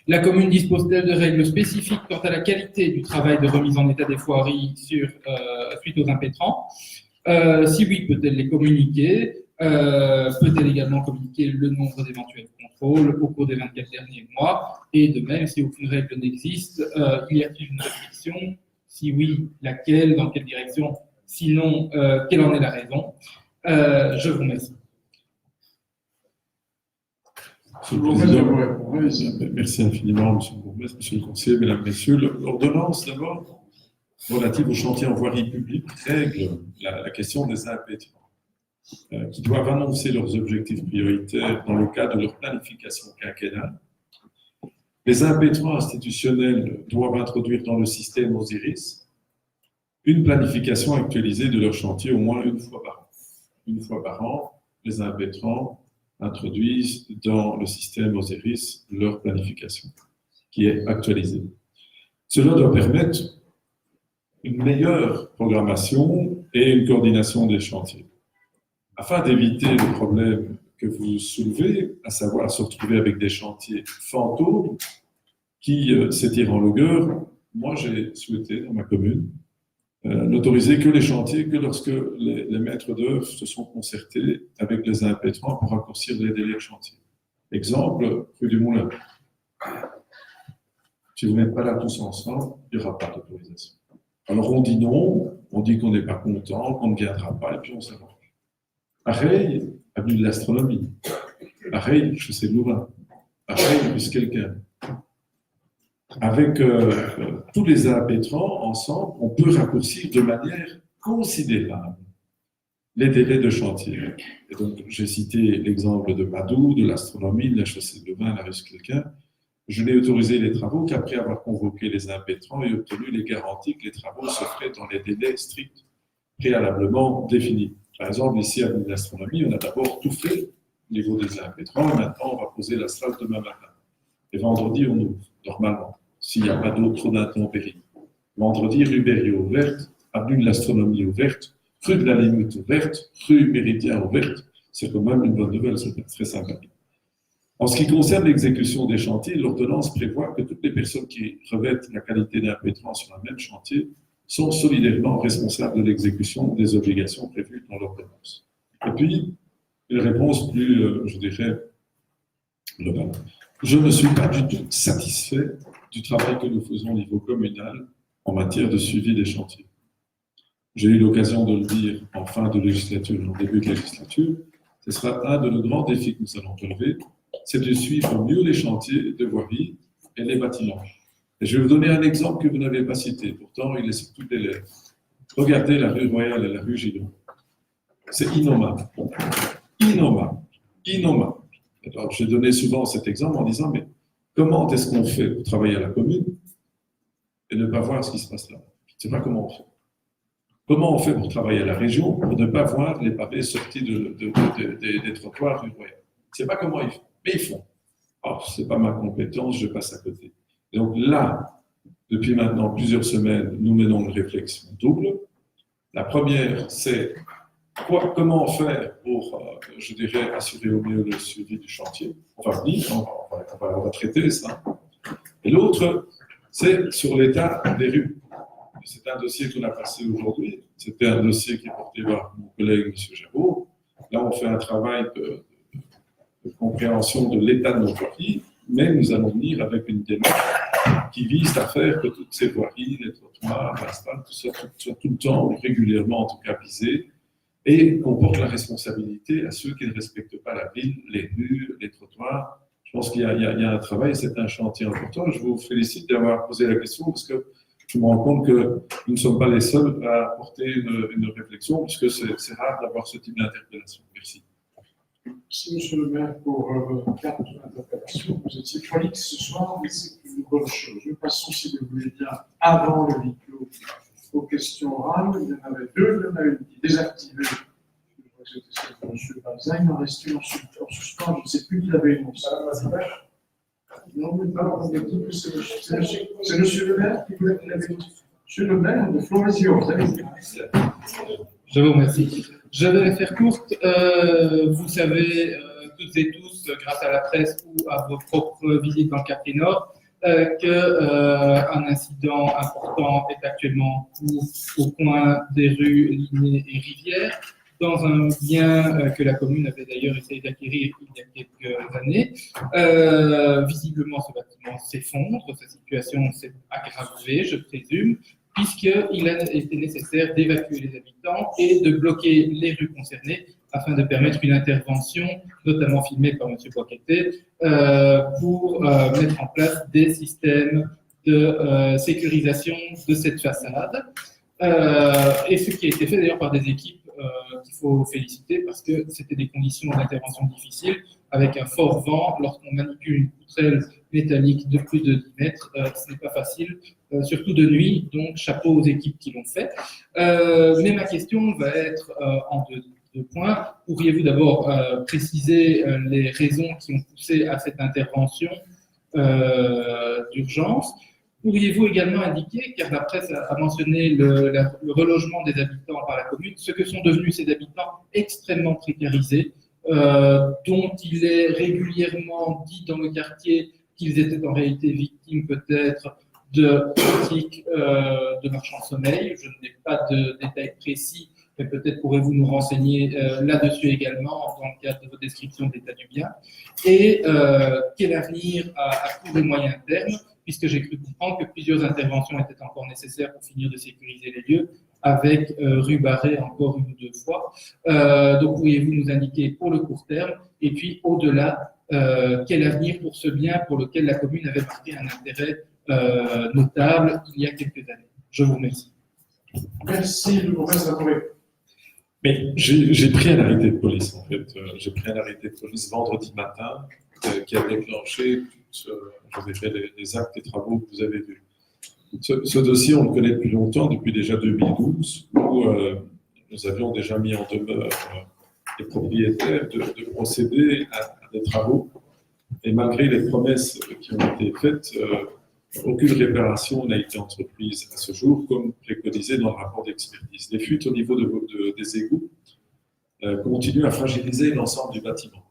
La commune dispose-t-elle de règles spécifiques quant à la qualité du travail de remise en état des voiries suite aux impétrants? Si oui, peut-elle les communiquer? Peut-elle également communiquer le nombre d'éventuels contrôles au cours des 24 derniers mois? Et de même, si aucune règle n'existe, y a-t-il une réflexion? Si oui, laquelle? Dans quelle direction? Sinon, quelle en est la raison? Je vous remercie. Merci infiniment, Monsieur le Bourgmestre, Monsieur le Conseiller, Mesdames, Messieurs. L'ordonnance, d'abord, relative au chantier en voirie publique, règle la question des impétrants, qui doivent annoncer leurs objectifs prioritaires dans le cadre de leur planification quinquennale. Les impétrants institutionnels doivent introduire dans le système Osiris une planification actualisée de leur chantier au moins une fois par an. Une fois par an, les impétrants introduisent dans le système Osiris leur planification, qui est actualisée. Cela doit permettre une meilleure programmation et une coordination des chantiers. Afin d'éviter le problème que vous soulevez, à savoir se retrouver avec des chantiers fantômes qui s'étirent en longueur, moi, j'ai souhaité, dans ma commune, n'autoriser que les chantiers que lorsque les maîtres d'œuvre se sont concertés avec les impétrants pour raccourcir les délais de chantier. Exemple, rue du Moulin. Si vous n'êtes pas là tous ensemble, il n'y aura pas d'autorisation. Alors on dit non, on dit qu'on n'est pas content, qu'on ne viendra pas, et puis on s'arrange. Pareil, avenue de l'Astronomie. Pareil, chaussée de Louvain. Pareil, bus quelqu'un. Avec tous les impétrants ensemble, on peut raccourcir de manière considérable les délais de chantier. Et donc, j'ai cité l'exemple de Madou, de l'Astronomie, de la chaussée de Louvain, la rue quelqu'un. Je n'ai autorisé les travaux qu'après avoir convoqué les impétrants et obtenu les garanties que les travaux se feraient dans les délais stricts préalablement définis. Par exemple, ici, à l'Astronomie, on a d'abord tout fait au niveau des impétrants et maintenant, on va poser la salle demain matin. Et vendredi, on ouvre, normalement, s'il n'y a pas d'autres d'intempéries. Vendredi, rue Berriot ouverte, avenue de l'Astronomie ouverte, rue de la Limite ouverte, rue Méridien ouverte. C'est quand même une bonne nouvelle, c'est très sympathique. En ce qui concerne l'exécution des chantiers, l'ordonnance prévoit que toutes les personnes qui revêtent la qualité d'impétrant sur un même chantier sont solidairement responsables de l'exécution des obligations prévues dans l'ordonnance. Et puis, une réponse plus, je dirais, globale. Je ne suis pas du tout satisfait du travail que nous faisons au niveau communal en matière de suivi des chantiers. J'ai eu l'occasion de le dire en fin de législature, en début de législature. Ce sera un de nos grands défis que nous allons relever, c'est de suivre mieux les chantiers de voirie et les bâtiments. Et je vais vous donner un exemple que vous n'avez pas cité, pourtant il est sur toutes les lèvres. Regardez la rue Royale et la rue Gillon. C'est innommable. Innommable. Innommable. Alors, j'ai donné souvent cet exemple en disant, mais comment est-ce qu'on fait pour travailler à la commune et ne pas voir ce qui se passe là? Je ne sais pas comment on fait. Comment on fait pour travailler à la région pour ne pas voir les pavés sortis des trottoirs rue Royale? Je ne sais pas comment ils font, mais ils font. Alors, ce n'est pas ma compétence, je passe à côté. Et donc là, depuis maintenant plusieurs semaines, nous menons une réflexion double. La première, c'est comment faire pour, je dirais, assurer au mieux le suivi du chantier. On va venir, on va traiter ça. Et l'autre, c'est sur l'état des rues. C'est un dossier qu'on a passé aujourd'hui. C'était un dossier qui est porté par mon collègue, M. Jabot. Là, on fait un travail de compréhension de l'état de nos voiries, mais nous allons venir avec une démarche qui vise à faire que toutes ces voiries, les trottoirs, l'asphalte, tout ça, soit tout le temps, régulièrement en tout cas visé, et qu'on porte la responsabilité à ceux qui ne respectent pas la ville, les rues, les trottoirs. Je pense qu'il y a un travail, c'est un chantier important. Je vous félicite d'avoir posé la question parce que je me rends compte que nous ne sommes pas les seuls à porter une réflexion, puisque c'est rare d'avoir ce type d'interpellation. Merci. Merci, Monsieur le maire, pour votre carte d'interpellation. Vous étiez prolixe ce soir, mais c'est une bonne chose. Nous passons, si vous voulez bien, avant le huis clos, aux questions orales. Il y en avait deux, il y en a une qui est désactivée. Je crois que c'était celle de M. Balzac. Il en reste une en suspens. Je ne sais plus qui l'avait énoncée. Non, mais pas, on a dit que c'est Monsieur le maire qui voulait qu'il avait énoncé. Monsieur le maire, de Floresio, vous avez dit. Je vous remercie. Je vais faire courte. Vous savez, toutes et tous, grâce à la presse ou à vos propres visites dans le quartier Nord, qu'un incident important est actuellement en cours au coin des rues Linné et Rivière, dans un bien que la commune avait d'ailleurs essayé d'acquérir il y a quelques années. Visiblement, ce bâtiment s'effondre, sa situation s'est aggravée, je présume, puisqu'il a été nécessaire d'évacuer les habitants et de bloquer les rues concernées afin de permettre une intervention, notamment filmée par M. Boisquetet, pour mettre en place des systèmes de sécurisation de cette façade. Et ce qui a été fait d'ailleurs par des équipes qu'il faut féliciter parce que c'était des conditions d'intervention difficiles avec un fort vent. Lorsqu'on manipule une poutrelle métallique de plus de 10 mètres, ce n'est pas facile, surtout de nuit, donc chapeau aux équipes qui l'ont fait. Mais ma question va être en deux points. Pourriez-vous d'abord préciser les raisons qui ont poussé à cette intervention d'urgence? Pourriez-vous également indiquer, car la presse a mentionné le relogement des habitants par la commune, ce que sont devenus ces habitants extrêmement précarisés, dont il est régulièrement dit dans le quartier qu'ils étaient en réalité victimes peut-être de pratiques de marchand de sommeil. Je n'ai pas de détails précis, mais peut-être pourrez-vous nous renseigner là-dessus également dans le cadre de votre description de l'état du bien. Et quel avenir à court et moyen terme, puisque j'ai cru comprendre que plusieurs interventions étaient encore nécessaires pour finir de sécuriser les lieux, avec rue Barré encore une ou deux fois. Donc, pourriez-vous nous indiquer pour le court terme, et puis au-delà, quel avenir pour ce bien pour lequel la commune avait marqué un intérêt notable il y a quelques années. Je vous remercie. Merci, le bourgmestre Latoré. Mais j'ai pris un arrêté de police, en fait. J'ai pris un arrêté de police vendredi matin qui a déclenché les actes et travaux que vous avez vus. Ce dossier, on le connaît depuis longtemps, depuis déjà 2012, où nous avions déjà mis en demeure les propriétaires de procéder à des travaux. Et malgré les promesses qui ont été faites, aucune réparation n'a été entreprise à ce jour, comme préconisé dans le rapport d'expertise. Les fuites au niveau des égouts continuent à fragiliser l'ensemble du bâtiment.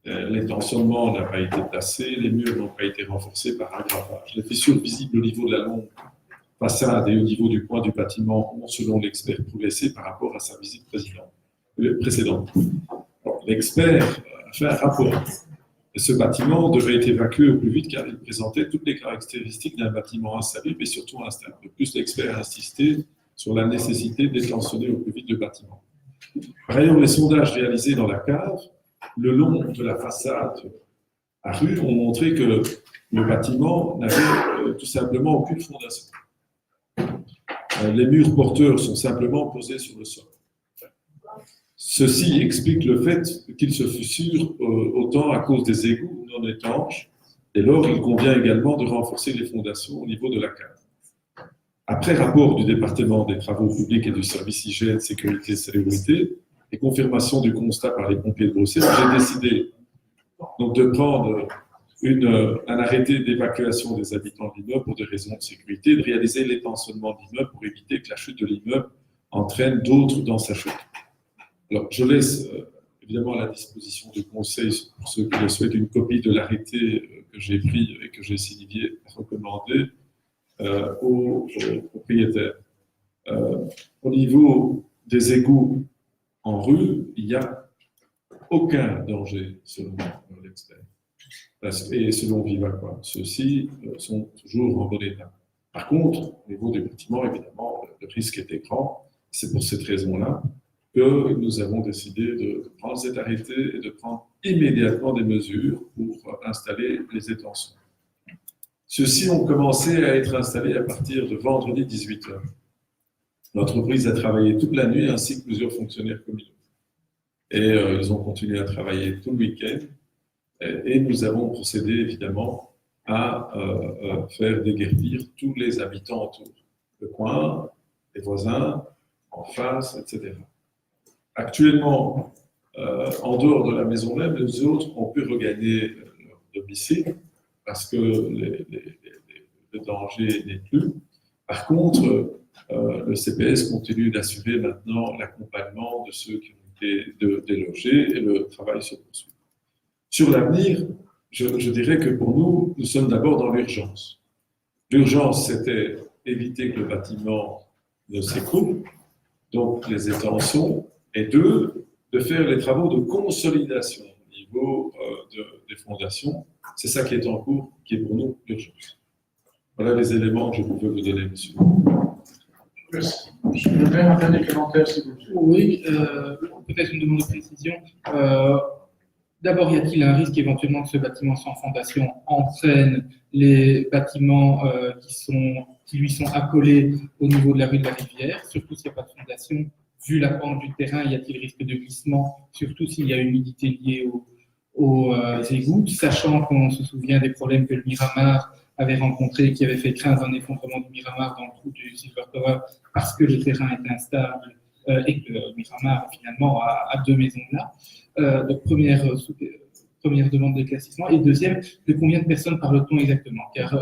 L'étentionnement n'a pas été placé, les murs n'ont pas été renforcés par aggravage. Les fissures visibles au niveau de la longue façade et au niveau du coin du bâtiment ont, selon l'expert, progressé par rapport à sa visite précédente. L'expert a fait un rapport. Et ce bâtiment devait être évacué au plus vite car il présentait toutes les caractéristiques d'un bâtiment installé, mais surtout instable. De plus, l'expert a insisté sur la nécessité d'étentionner au plus vite le bâtiment. Par ailleurs, les sondages réalisés dans la cave, le long de la façade à rue, ont montré que le bâtiment n'avait tout simplement aucune fondation. Les murs porteurs sont simplement posés sur le sol. Ceci explique le fait qu'il se fissure autant à cause des égouts non étanches. Dès lors, il convient également de renforcer les fondations au niveau de la cave. Après rapport du département des travaux publics et du service hygiène, sécurité et salubrité, et confirmation du constat par les pompiers de Bruxelles, j'ai décidé donc de prendre un arrêté d'évacuation des habitants de l'immeuble pour des raisons de sécurité et de réaliser l'étentionnement de l'immeuble pour éviter que la chute de l'immeuble entraîne d'autres dans sa chute. Alors, je laisse évidemment à la disposition du Conseil, pour ceux qui le souhaitent, une copie de l'arrêté que j'ai pris et que j'ai signé recommandé aux propriétaires. Au niveau des égouts en rue, il n'y a aucun danger, selon l'expert. Et selon Vivaquat, ceux-ci sont toujours en bon état. Par contre, au niveau des bâtiments, évidemment, le risque était grand. C'est pour cette raison-là que nous avons décidé de prendre cet arrêté et de prendre immédiatement des mesures pour installer les étançons. Ceux-ci ont commencé à être installés à partir de vendredi 18h. L'entreprise a travaillé toute la nuit ainsi que plusieurs fonctionnaires communaux. Et ils ont continué à travailler tout le week-end. Et nous avons procédé évidemment à faire déguerpir tous les habitants autour. Le coin, les voisins, en face, etc. Actuellement, en dehors de la maison même, les autres ont pu regagner leur domicile parce que le danger n'est plus. Par contre, le CPS continue d'assurer maintenant l'accompagnement de ceux qui ont été délogés et le travail se poursuit. Sur l'avenir, je dirais que pour nous, nous sommes d'abord dans l'urgence. L'urgence, c'était éviter que le bâtiment ne s'écroule, donc les étançons, et deux, de faire les travaux de consolidation au niveau des fondations. C'est ça qui est en cours, qui est pour nous l'urgence. Voilà les éléments que je pouvais vous donner, monsieur. Merci. Monsieur le maire, un dernier commentaire, s'il vous plaît. Oui, peut-être une demande de précision. D'abord, y a-t-il un risque éventuellement que ce bâtiment sans fondation entraîne les bâtiments qui lui sont accolés au niveau de la rue de la Rivière, surtout s'il n'y a pas de fondation? Vu la pente du terrain, y a-t-il risque de glissement, surtout s'il y a humidité liée aux égouts, sachant qu'on se souvient des problèmes que le Miramar avait rencontrés, qui avait fait craindre un effondrement du Miramar dans le trou du Silver Tower parce que le terrain était instable et que le Miramar finalement a deux maisons là. Donc première demande d'éclaircissement. Et deuxième, de combien de personnes parle-t-on exactement? Car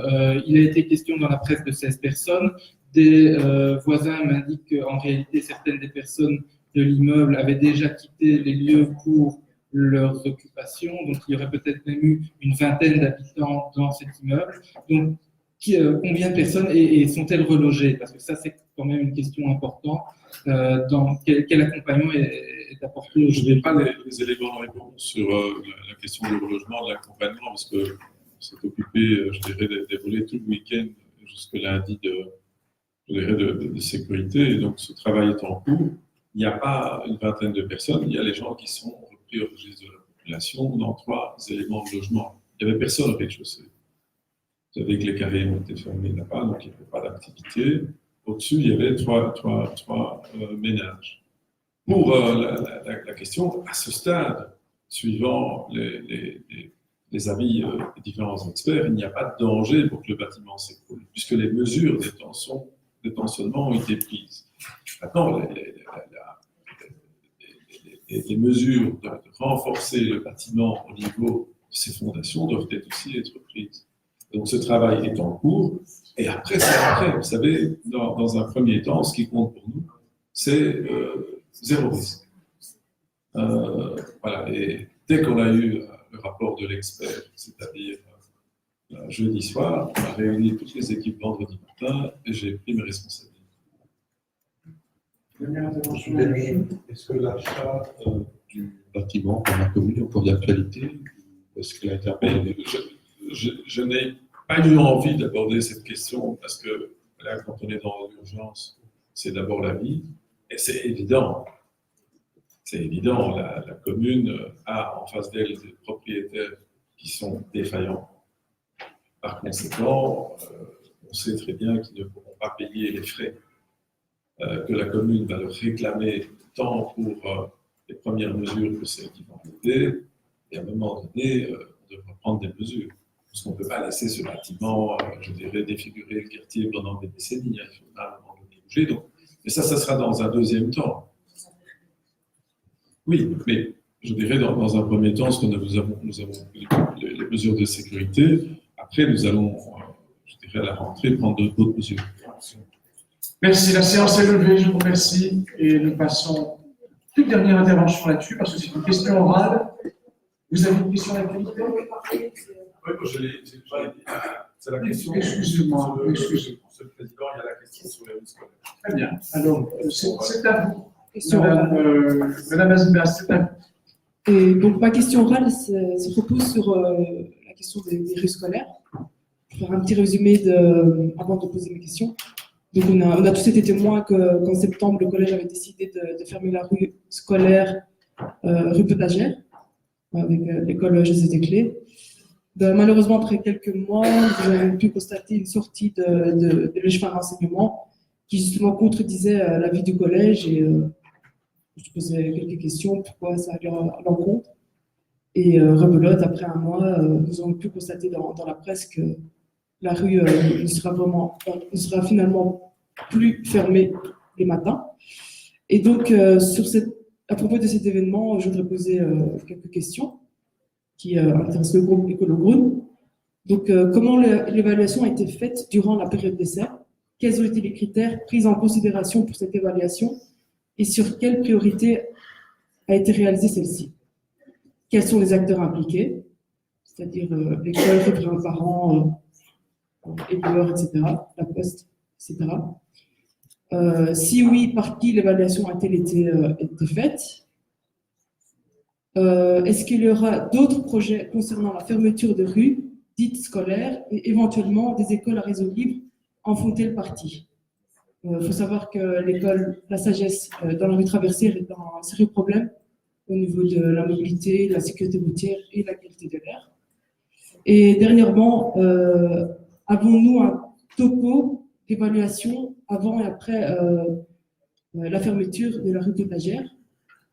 il a été question dans la presse de 16 personnes. Des voisins m'indiquent qu'en réalité, certaines des personnes de l'immeuble avaient déjà quitté les lieux pour leurs occupations. Donc, il y aurait peut-être même eu une vingtaine d'habitants dans cet immeuble. Donc, Combien de personnes et sont-elles relogées? Parce que ça, c'est quand même une question importante. Dans quel accompagnement est apporté? Je n'ai pas les éléments de réponse sur la question du relogement, de l'accompagnement, parce que c'est occupé, je dirais, des volets tout le week-end jusque lundi de sécurité. Et donc, ce travail est en cours. Il n'y a pas une vingtaine de personnes, il y a les gens qui sont repris au registre de la population dans 3 éléments de logement. Il n'y avait personne au rez-de-chaussée. Vous savez que les carrés ont été fermés là-bas, donc il n'y avait pas d'activité. Au-dessus, il y avait trois ménages. Pour la question, à ce stade, suivant les avis des différents experts, il n'y a pas de danger pour que le bâtiment s'écroule, puisque les mesures de tensionnement ont été prises. Maintenant, les mesures de renforcer le bâtiment au niveau de ses fondations doivent aussi être prises. Donc ce travail est en cours. Et après, c'est après. Vous savez, dans un premier temps, ce qui compte pour nous, c'est 0 risque. Voilà. Et dès qu'on a eu le rapport de l'expert, c'est-à-dire jeudi soir, on a réuni toutes les équipes vendredi matin et j'ai pris mes responsabilités. Est-ce que l'achat du bâtiment par la commune est encore d'actualité? Est-ce qu'elle a été abordée? Je n'ai pas eu envie d'aborder cette question parce que là, quand on est dans l'urgence, c'est d'abord la vie. Et c'est évident. C'est évident, la commune a en face d'elle des propriétaires qui sont défaillants. Par conséquent, on sait très bien qu'ils ne pourront pas payer les frais que la commune va leur réclamer tant pour les premières mesures que celles qui vont aider. Et à un moment donné, on devra prendre des mesures. Parce qu'on ne peut pas laisser ce bâtiment, je dirais, défigurer le quartier pendant des décennies. Il faudra à un moment donné bouger. Donc, mais ça sera dans un deuxième temps. Oui, mais je dirais dans un premier temps, ce que nous avons les mesures de sécurité. Après, nous allons, je dirais, à la rentrée, prendre d'autres mesures. Merci, la séance est levée, je vous remercie. Et nous passons toute dernière intervention là-dessus, parce que c'est une question orale. Vous avez une question à l'actualité? Oui, je l'ai pas dit. C'est la question. Excusez-moi, excusez-moi. Monsieur le Président, il y a la question sur les risques. Très bien. Alors, c'est à vous. Question orale. Madame Azimba, c'est à vous. Et donc, ma question orale se repose sur la question des rues scolaires. Je vais faire un petit résumé avant de poser mes questions. Donc, on a tous été témoins qu'en septembre, le collège avait décidé de fermer la rue scolaire, rue Potagère, avec l'école José Desclés. Malheureusement, après quelques mois, nous avons pu constater une sortie de l'échevin renseignement qui justement contredisait l'avis du collège et je posais quelques questions, pourquoi ça allait à l'encontre. Et rebelote, après un mois, nous avons pu constater dans la presse que la rue ne sera finalement plus fermée les matins. Et donc, à propos de cet événement, je voudrais poser quelques questions qui intéressent le groupe Écolo Grune. Donc, comment l'évaluation a été faite durant la période d'essai? Quels ont été les critères pris en considération pour cette évaluation? Et sur quelle priorité a été réalisée celle-ci? Quels sont les acteurs impliqués, c'est-à-dire l'école, les parents, éleveurs, etc., la poste, etc. Si oui, par qui l'évaluation a-t-elle été faite? Est-ce qu'il y aura d'autres projets concernant la fermeture de rues dites scolaires et éventuellement des écoles à réseau libre en font-elles partie? Il faut savoir que l'école La Sagesse dans la rue Traversière est un sérieux problème au niveau de la mobilité, de la sécurité routière et de la qualité de l'air. Et dernièrement, avons-nous un topo d'évaluation avant et après la fermeture de la rue Potagère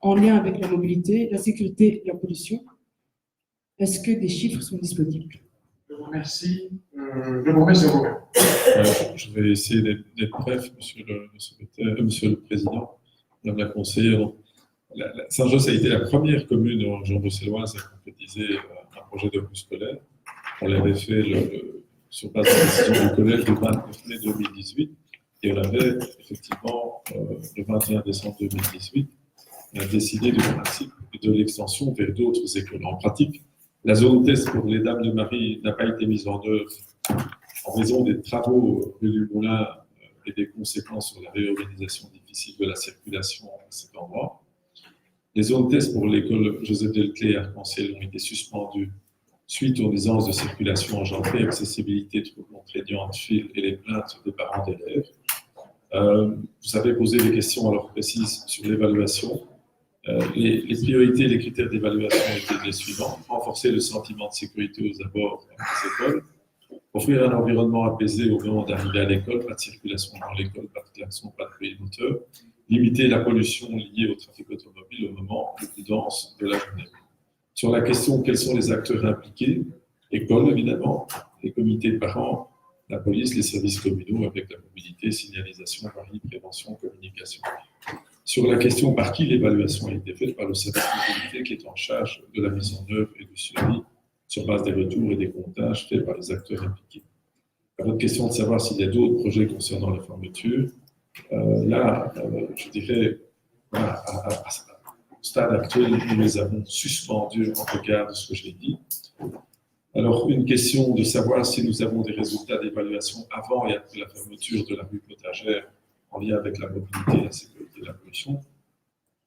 en lien avec la mobilité, la sécurité et la pollution? Est-ce que des chiffres sont disponibles? Je vous remercie. Je vous remercie. Je vais essayer d'être bref, Monsieur le Président, Madame la conseillère. Saint-Josse a été la première commune en région bruxelloise à concrétiser un projet de rue scolaire. On l'avait fait sur base de la décision du collège le 29 mai 2018 et on avait effectivement le 21 décembre 2018 décidé du principe de l'extension vers d'autres écoles. En pratique, la zone test pour les Dames de Marie n'a pas été mise en œuvre en raison des travaux rue du Moulin et des conséquences sur la réorganisation difficile de la circulation à cet endroit. Les zones tests pour l'école Joseph Delclé et Arc-en-Ciel ont été suspendues suite aux nuisances de circulation engendrées, accessibilité trop contraignante, fil et les plaintes des parents d'élèves. Vous avez posé des questions alors précises sur l'évaluation. Les priorités et les critères d'évaluation étaient les suivants: renforcer le sentiment de sécurité aux abords des écoles, offrir un environnement apaisé au moment d'arriver à l'école, pas de circulation dans l'école, pas de klaxon, pas de bruit moteur, limiter la pollution liée au trafic automobile au moment le plus dense de la journée. Sur la question quels sont les acteurs impliqués, école évidemment, les comités de parents, la police, les services communaux avec la mobilité, signalisation, varie, prévention, communication. Sur la question par qui l'évaluation a été faite, par le service mobilité qui est en charge de la mise en œuvre et du suivi sur base des retours et des comptages faits par les acteurs impliqués. À votre question de savoir s'il y a d'autres projets concernant la fermeture, je dirais, voilà, au stade actuel, nous les avons suspendus en regard de ce que j'ai dit. Alors, une question de savoir si nous avons des résultats d'évaluation avant et après la fermeture de la rue Potagère en lien avec la mobilité, la sécurité et la pollution.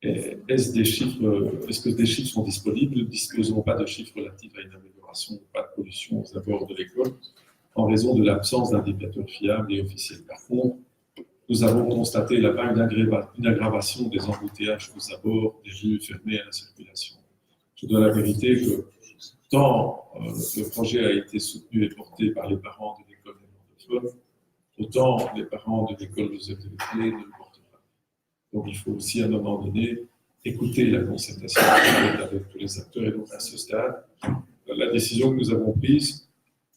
Est-ce que des chiffres sont disponibles? Nous ne disposons pas de chiffres relatifs à une amélioration ou pas de pollution aux abords de l'école en raison de l'absence d'indicateurs fiables et officiels. Par contre, nous avons constaté là-bas une aggravation des embouteillages aux abords des rues fermées à la circulation. Je dois la vérité que tant le projet a été soutenu et porté par les parents de l'école néerlandophone, autant les parents de l'école Joseph Delclé ne le portent pas. Donc il faut aussi à un moment donné écouter la concertation avec tous les acteurs. Et donc à ce stade, la décision que nous avons prise,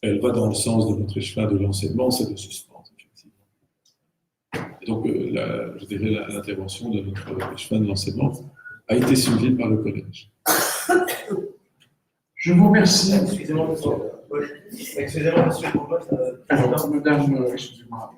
elle va dans le sens de notre échevin de l'enseignement, c'est de suspendre, effectivement. Et donc je dirais l'intervention de notre échevin de l'enseignement a été suivie par le collège. Je vous remercie. Excusez-moi, monsieur le Alors, madame, excusez-moi.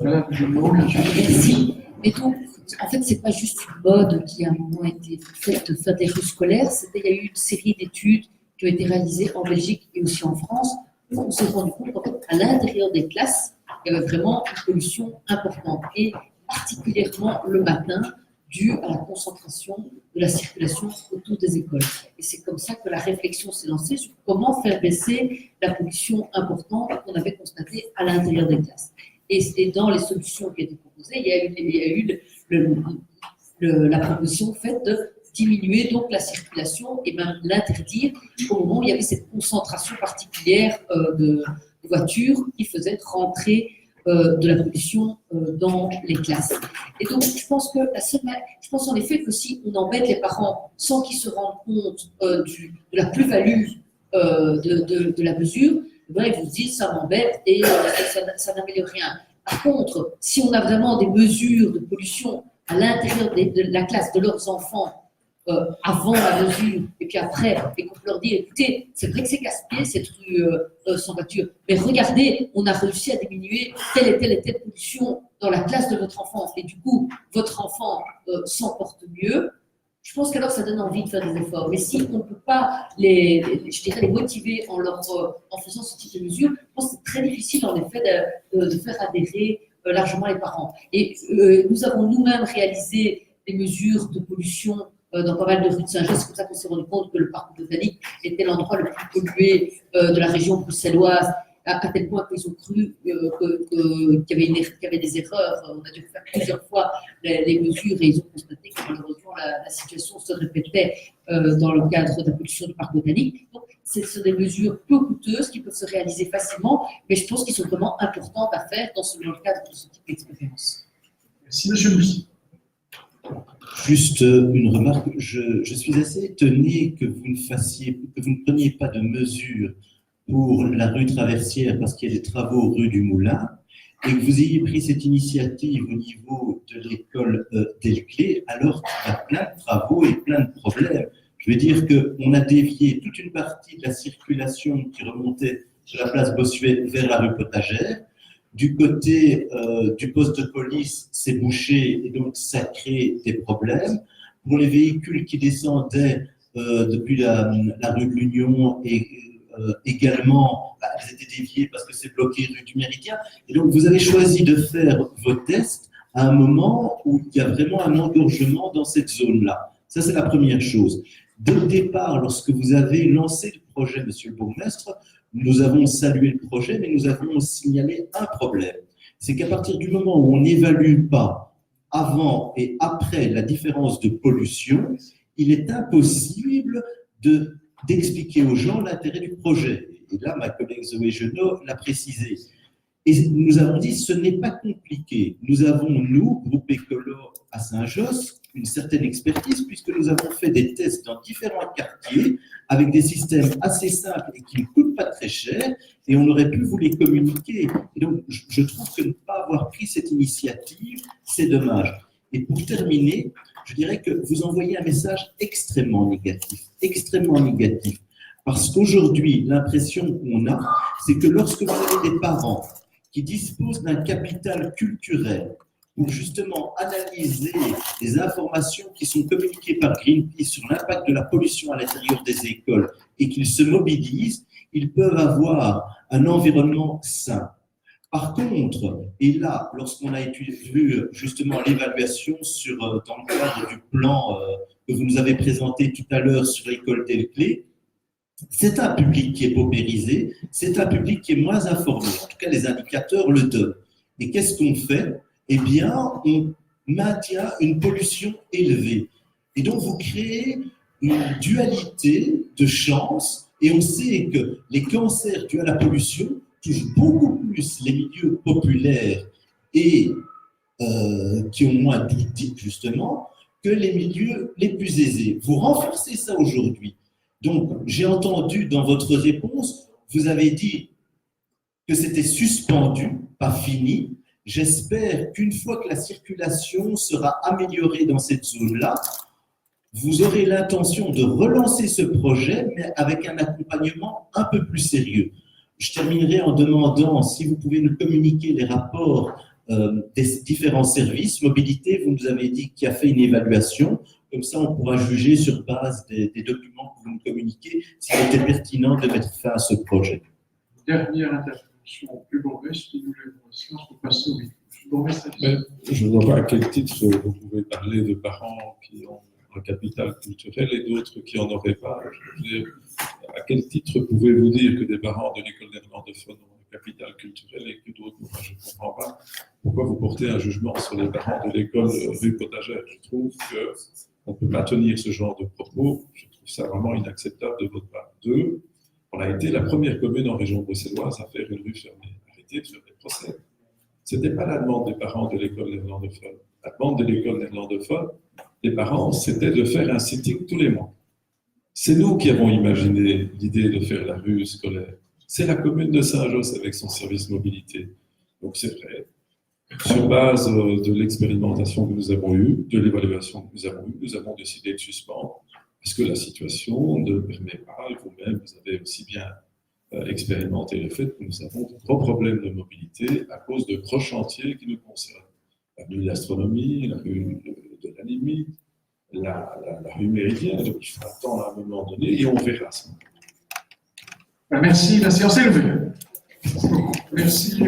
Madame Junot, Merci. Mais donc, en fait, c'est pas juste une mode qui à un moment a été faite de faire des rues scolaires. Il y a eu une série d'études qui ont été réalisées en Belgique et aussi en France. On s'est rendu compte qu'en fait, à l'intérieur des classes, il y avait vraiment une pollution importante, et particulièrement le matin, due à la concentration de la circulation autour des écoles. Et c'est comme ça que la réflexion s'est lancée sur comment faire baisser la pollution importante qu'on avait constatée à l'intérieur des classes. Et dans les solutions qui étaient proposées, il y a eu la proposition faite de diminuer donc la circulation et même l'interdire au moment où il y avait cette concentration particulière de voitures qui faisait rentrer de la pollution dans les classes. Et donc, je pense en effet que si on embête les parents sans qu'ils se rendent compte de la plus-value de la mesure, ben, ils vous disent ça m'embête et ça n'améliore rien. Par contre, si on a vraiment des mesures de pollution à l'intérieur de la classe de leurs enfants avant la mesure et puis après, et qu'on peut leur dire, écoutez, c'est vrai que c'est casse-pied cette rue sans voiture, mais regardez, on a réussi à diminuer telle et telle pollution dans la classe de votre enfant, et du coup, votre enfant s'en porte mieux. Je pense qu'alors ça donne envie de faire des efforts. Mais si on ne peut pas les motiver en faisant ce type de mesures, je pense que c'est très difficile en effet de faire adhérer largement les parents. Et nous avons nous-mêmes réalisé des mesures de pollution dans pas mal de rues de Saint-Gilles. C'est comme ça qu'on s'est rendu compte que le parc botanique était l'endroit le plus pollué de la région bruxelloise, à tel point qu'ils ont cru qu'il y avait des erreurs. On a dû faire plusieurs fois les mesures et ils ont constaté que malheureusement la situation se répétait dans le cadre de la pollution du parc botanique. Donc, ce sont des mesures peu coûteuses qui peuvent se réaliser facilement, mais je pense qu'ils sont vraiment importantes à faire dans le cadre de ce type d'expérience. Merci, monsieur Moussy. Juste une remarque, je suis assez étonné que vous ne preniez pas de mesures pour la rue Traversière parce qu'il y a des travaux rue du Moulin et que vous ayez pris cette initiative au niveau de l'école Delclé alors qu'il y a plein de travaux et plein de problèmes. Je veux dire qu'on a dévié toute une partie de la circulation qui remontait sur la place Bossuet vers la rue Potagère. Du côté du poste de police, c'est bouché et donc ça crée des problèmes. Pour les véhicules qui descendaient depuis la rue de l'Union et également, elles étaient déviées parce que c'est bloqué rue du Méridien. Et donc, vous avez choisi de faire vos tests à un moment où il y a vraiment un engorgement dans cette zone-là. Ça, c'est la première chose. Dès le départ, lorsque vous avez lancé le projet, monsieur le bourgmestre, nous avons salué le projet, mais nous avons signalé un problème. C'est qu'à partir du moment où on n'évalue pas avant et après la différence de pollution, il est impossible d'expliquer aux gens l'intérêt du projet. Et là, ma collègue Zoé Genot l'a précisé. Et nous avons dit, ce n'est pas compliqué. Nous avons, nous, groupe écolo à Saint-Josse, une certaine expertise, puisque nous avons fait des tests dans différents quartiers avec des systèmes assez simples et qui ne coûtent pas très cher, et on aurait pu vous les communiquer. Et donc, je trouve que ne pas avoir pris cette initiative, c'est dommage. Et pour terminer, je dirais que vous envoyez un message extrêmement négatif. Parce qu'aujourd'hui, l'impression qu'on a, c'est que lorsque vous avez des parents qui disposent d'un capital culturel pour justement analyser les informations qui sont communiquées par Greenpeace sur l'impact de la pollution à l'intérieur des écoles et qu'ils se mobilisent, ils peuvent avoir un environnement sain. Par contre, et là, lorsqu'on a vu justement l'évaluation dans le cadre du plan que vous nous avez présenté tout à l'heure sur l'école Delclé, c'est un public qui est paupérisé, c'est un public qui est moins informé. En tout cas, les indicateurs le donnent. Et qu'est-ce qu'on fait? Eh bien, on maintient une pollution élevée. Et donc, vous créez une dualité de chance. Et on sait que les cancers dus à la pollution touchent beaucoup plus les milieux populaires et qui ont moins d'outils, justement, que les milieux les plus aisés. Vous renforcez ça aujourd'hui. Donc, j'ai entendu dans votre réponse, vous avez dit que c'était suspendu, pas fini. J'espère qu'une fois que la circulation sera améliorée dans cette zone-là, vous aurez l'intention de relancer ce projet, mais avec un accompagnement un peu plus sérieux. Je terminerai en demandant si vous pouvez nous communiquer les rapports des différents services. Mobilité, vous nous avez dit qu'il y a fait une évaluation. Comme ça, on pourra juger sur base des documents que vous nous communiquez s'il était pertinent de mettre fin à ce projet. Dernière intervention du bourgmestre, nous lèvons le silence pour passer au micro. Je ne vois pas à quel titre vous pouvez parler de parents qui ont un capital culturel et d'autres qui n'en auraient pas. Je veux dire, à quel titre pouvez-vous dire que des parents de l'école néerlandophone ont un capital culturel et que d'autres n'ont pas? Je ne comprends pas pourquoi vous portez un jugement sur les parents de l'école rue Potagère. Je trouve qu'on ne peut pas tenir ce genre de propos. Je trouve ça vraiment inacceptable de votre part. Deux, on a été la première commune en région bruxelloise à faire une rue fermée. Arrêtez de faire des procès. Ce n'était pas la demande des parents de l'école néerlandophone. La demande de l'école néerlandophone, des parents, c'était de faire un sitting tous les mois. C'est nous qui avons imaginé l'idée de faire la rue scolaire. C'est la commune de Saint-Josse avec son service mobilité. Donc c'est vrai. Sur base de l'expérimentation que nous avons eue, de l'évaluation que nous avons eue, nous avons décidé de suspendre parce que la situation ne permet pas, et vous-même, vous avez aussi bien expérimenté le fait que nous avons de gros problèmes de mobilité à cause de gros chantiers qui nous concernent. La rue de l'astronomie, la rue de la limite, la rue Méridien, donc il faut attendre à un moment donné et on verra ça. Merci, la séance est levée. Merci.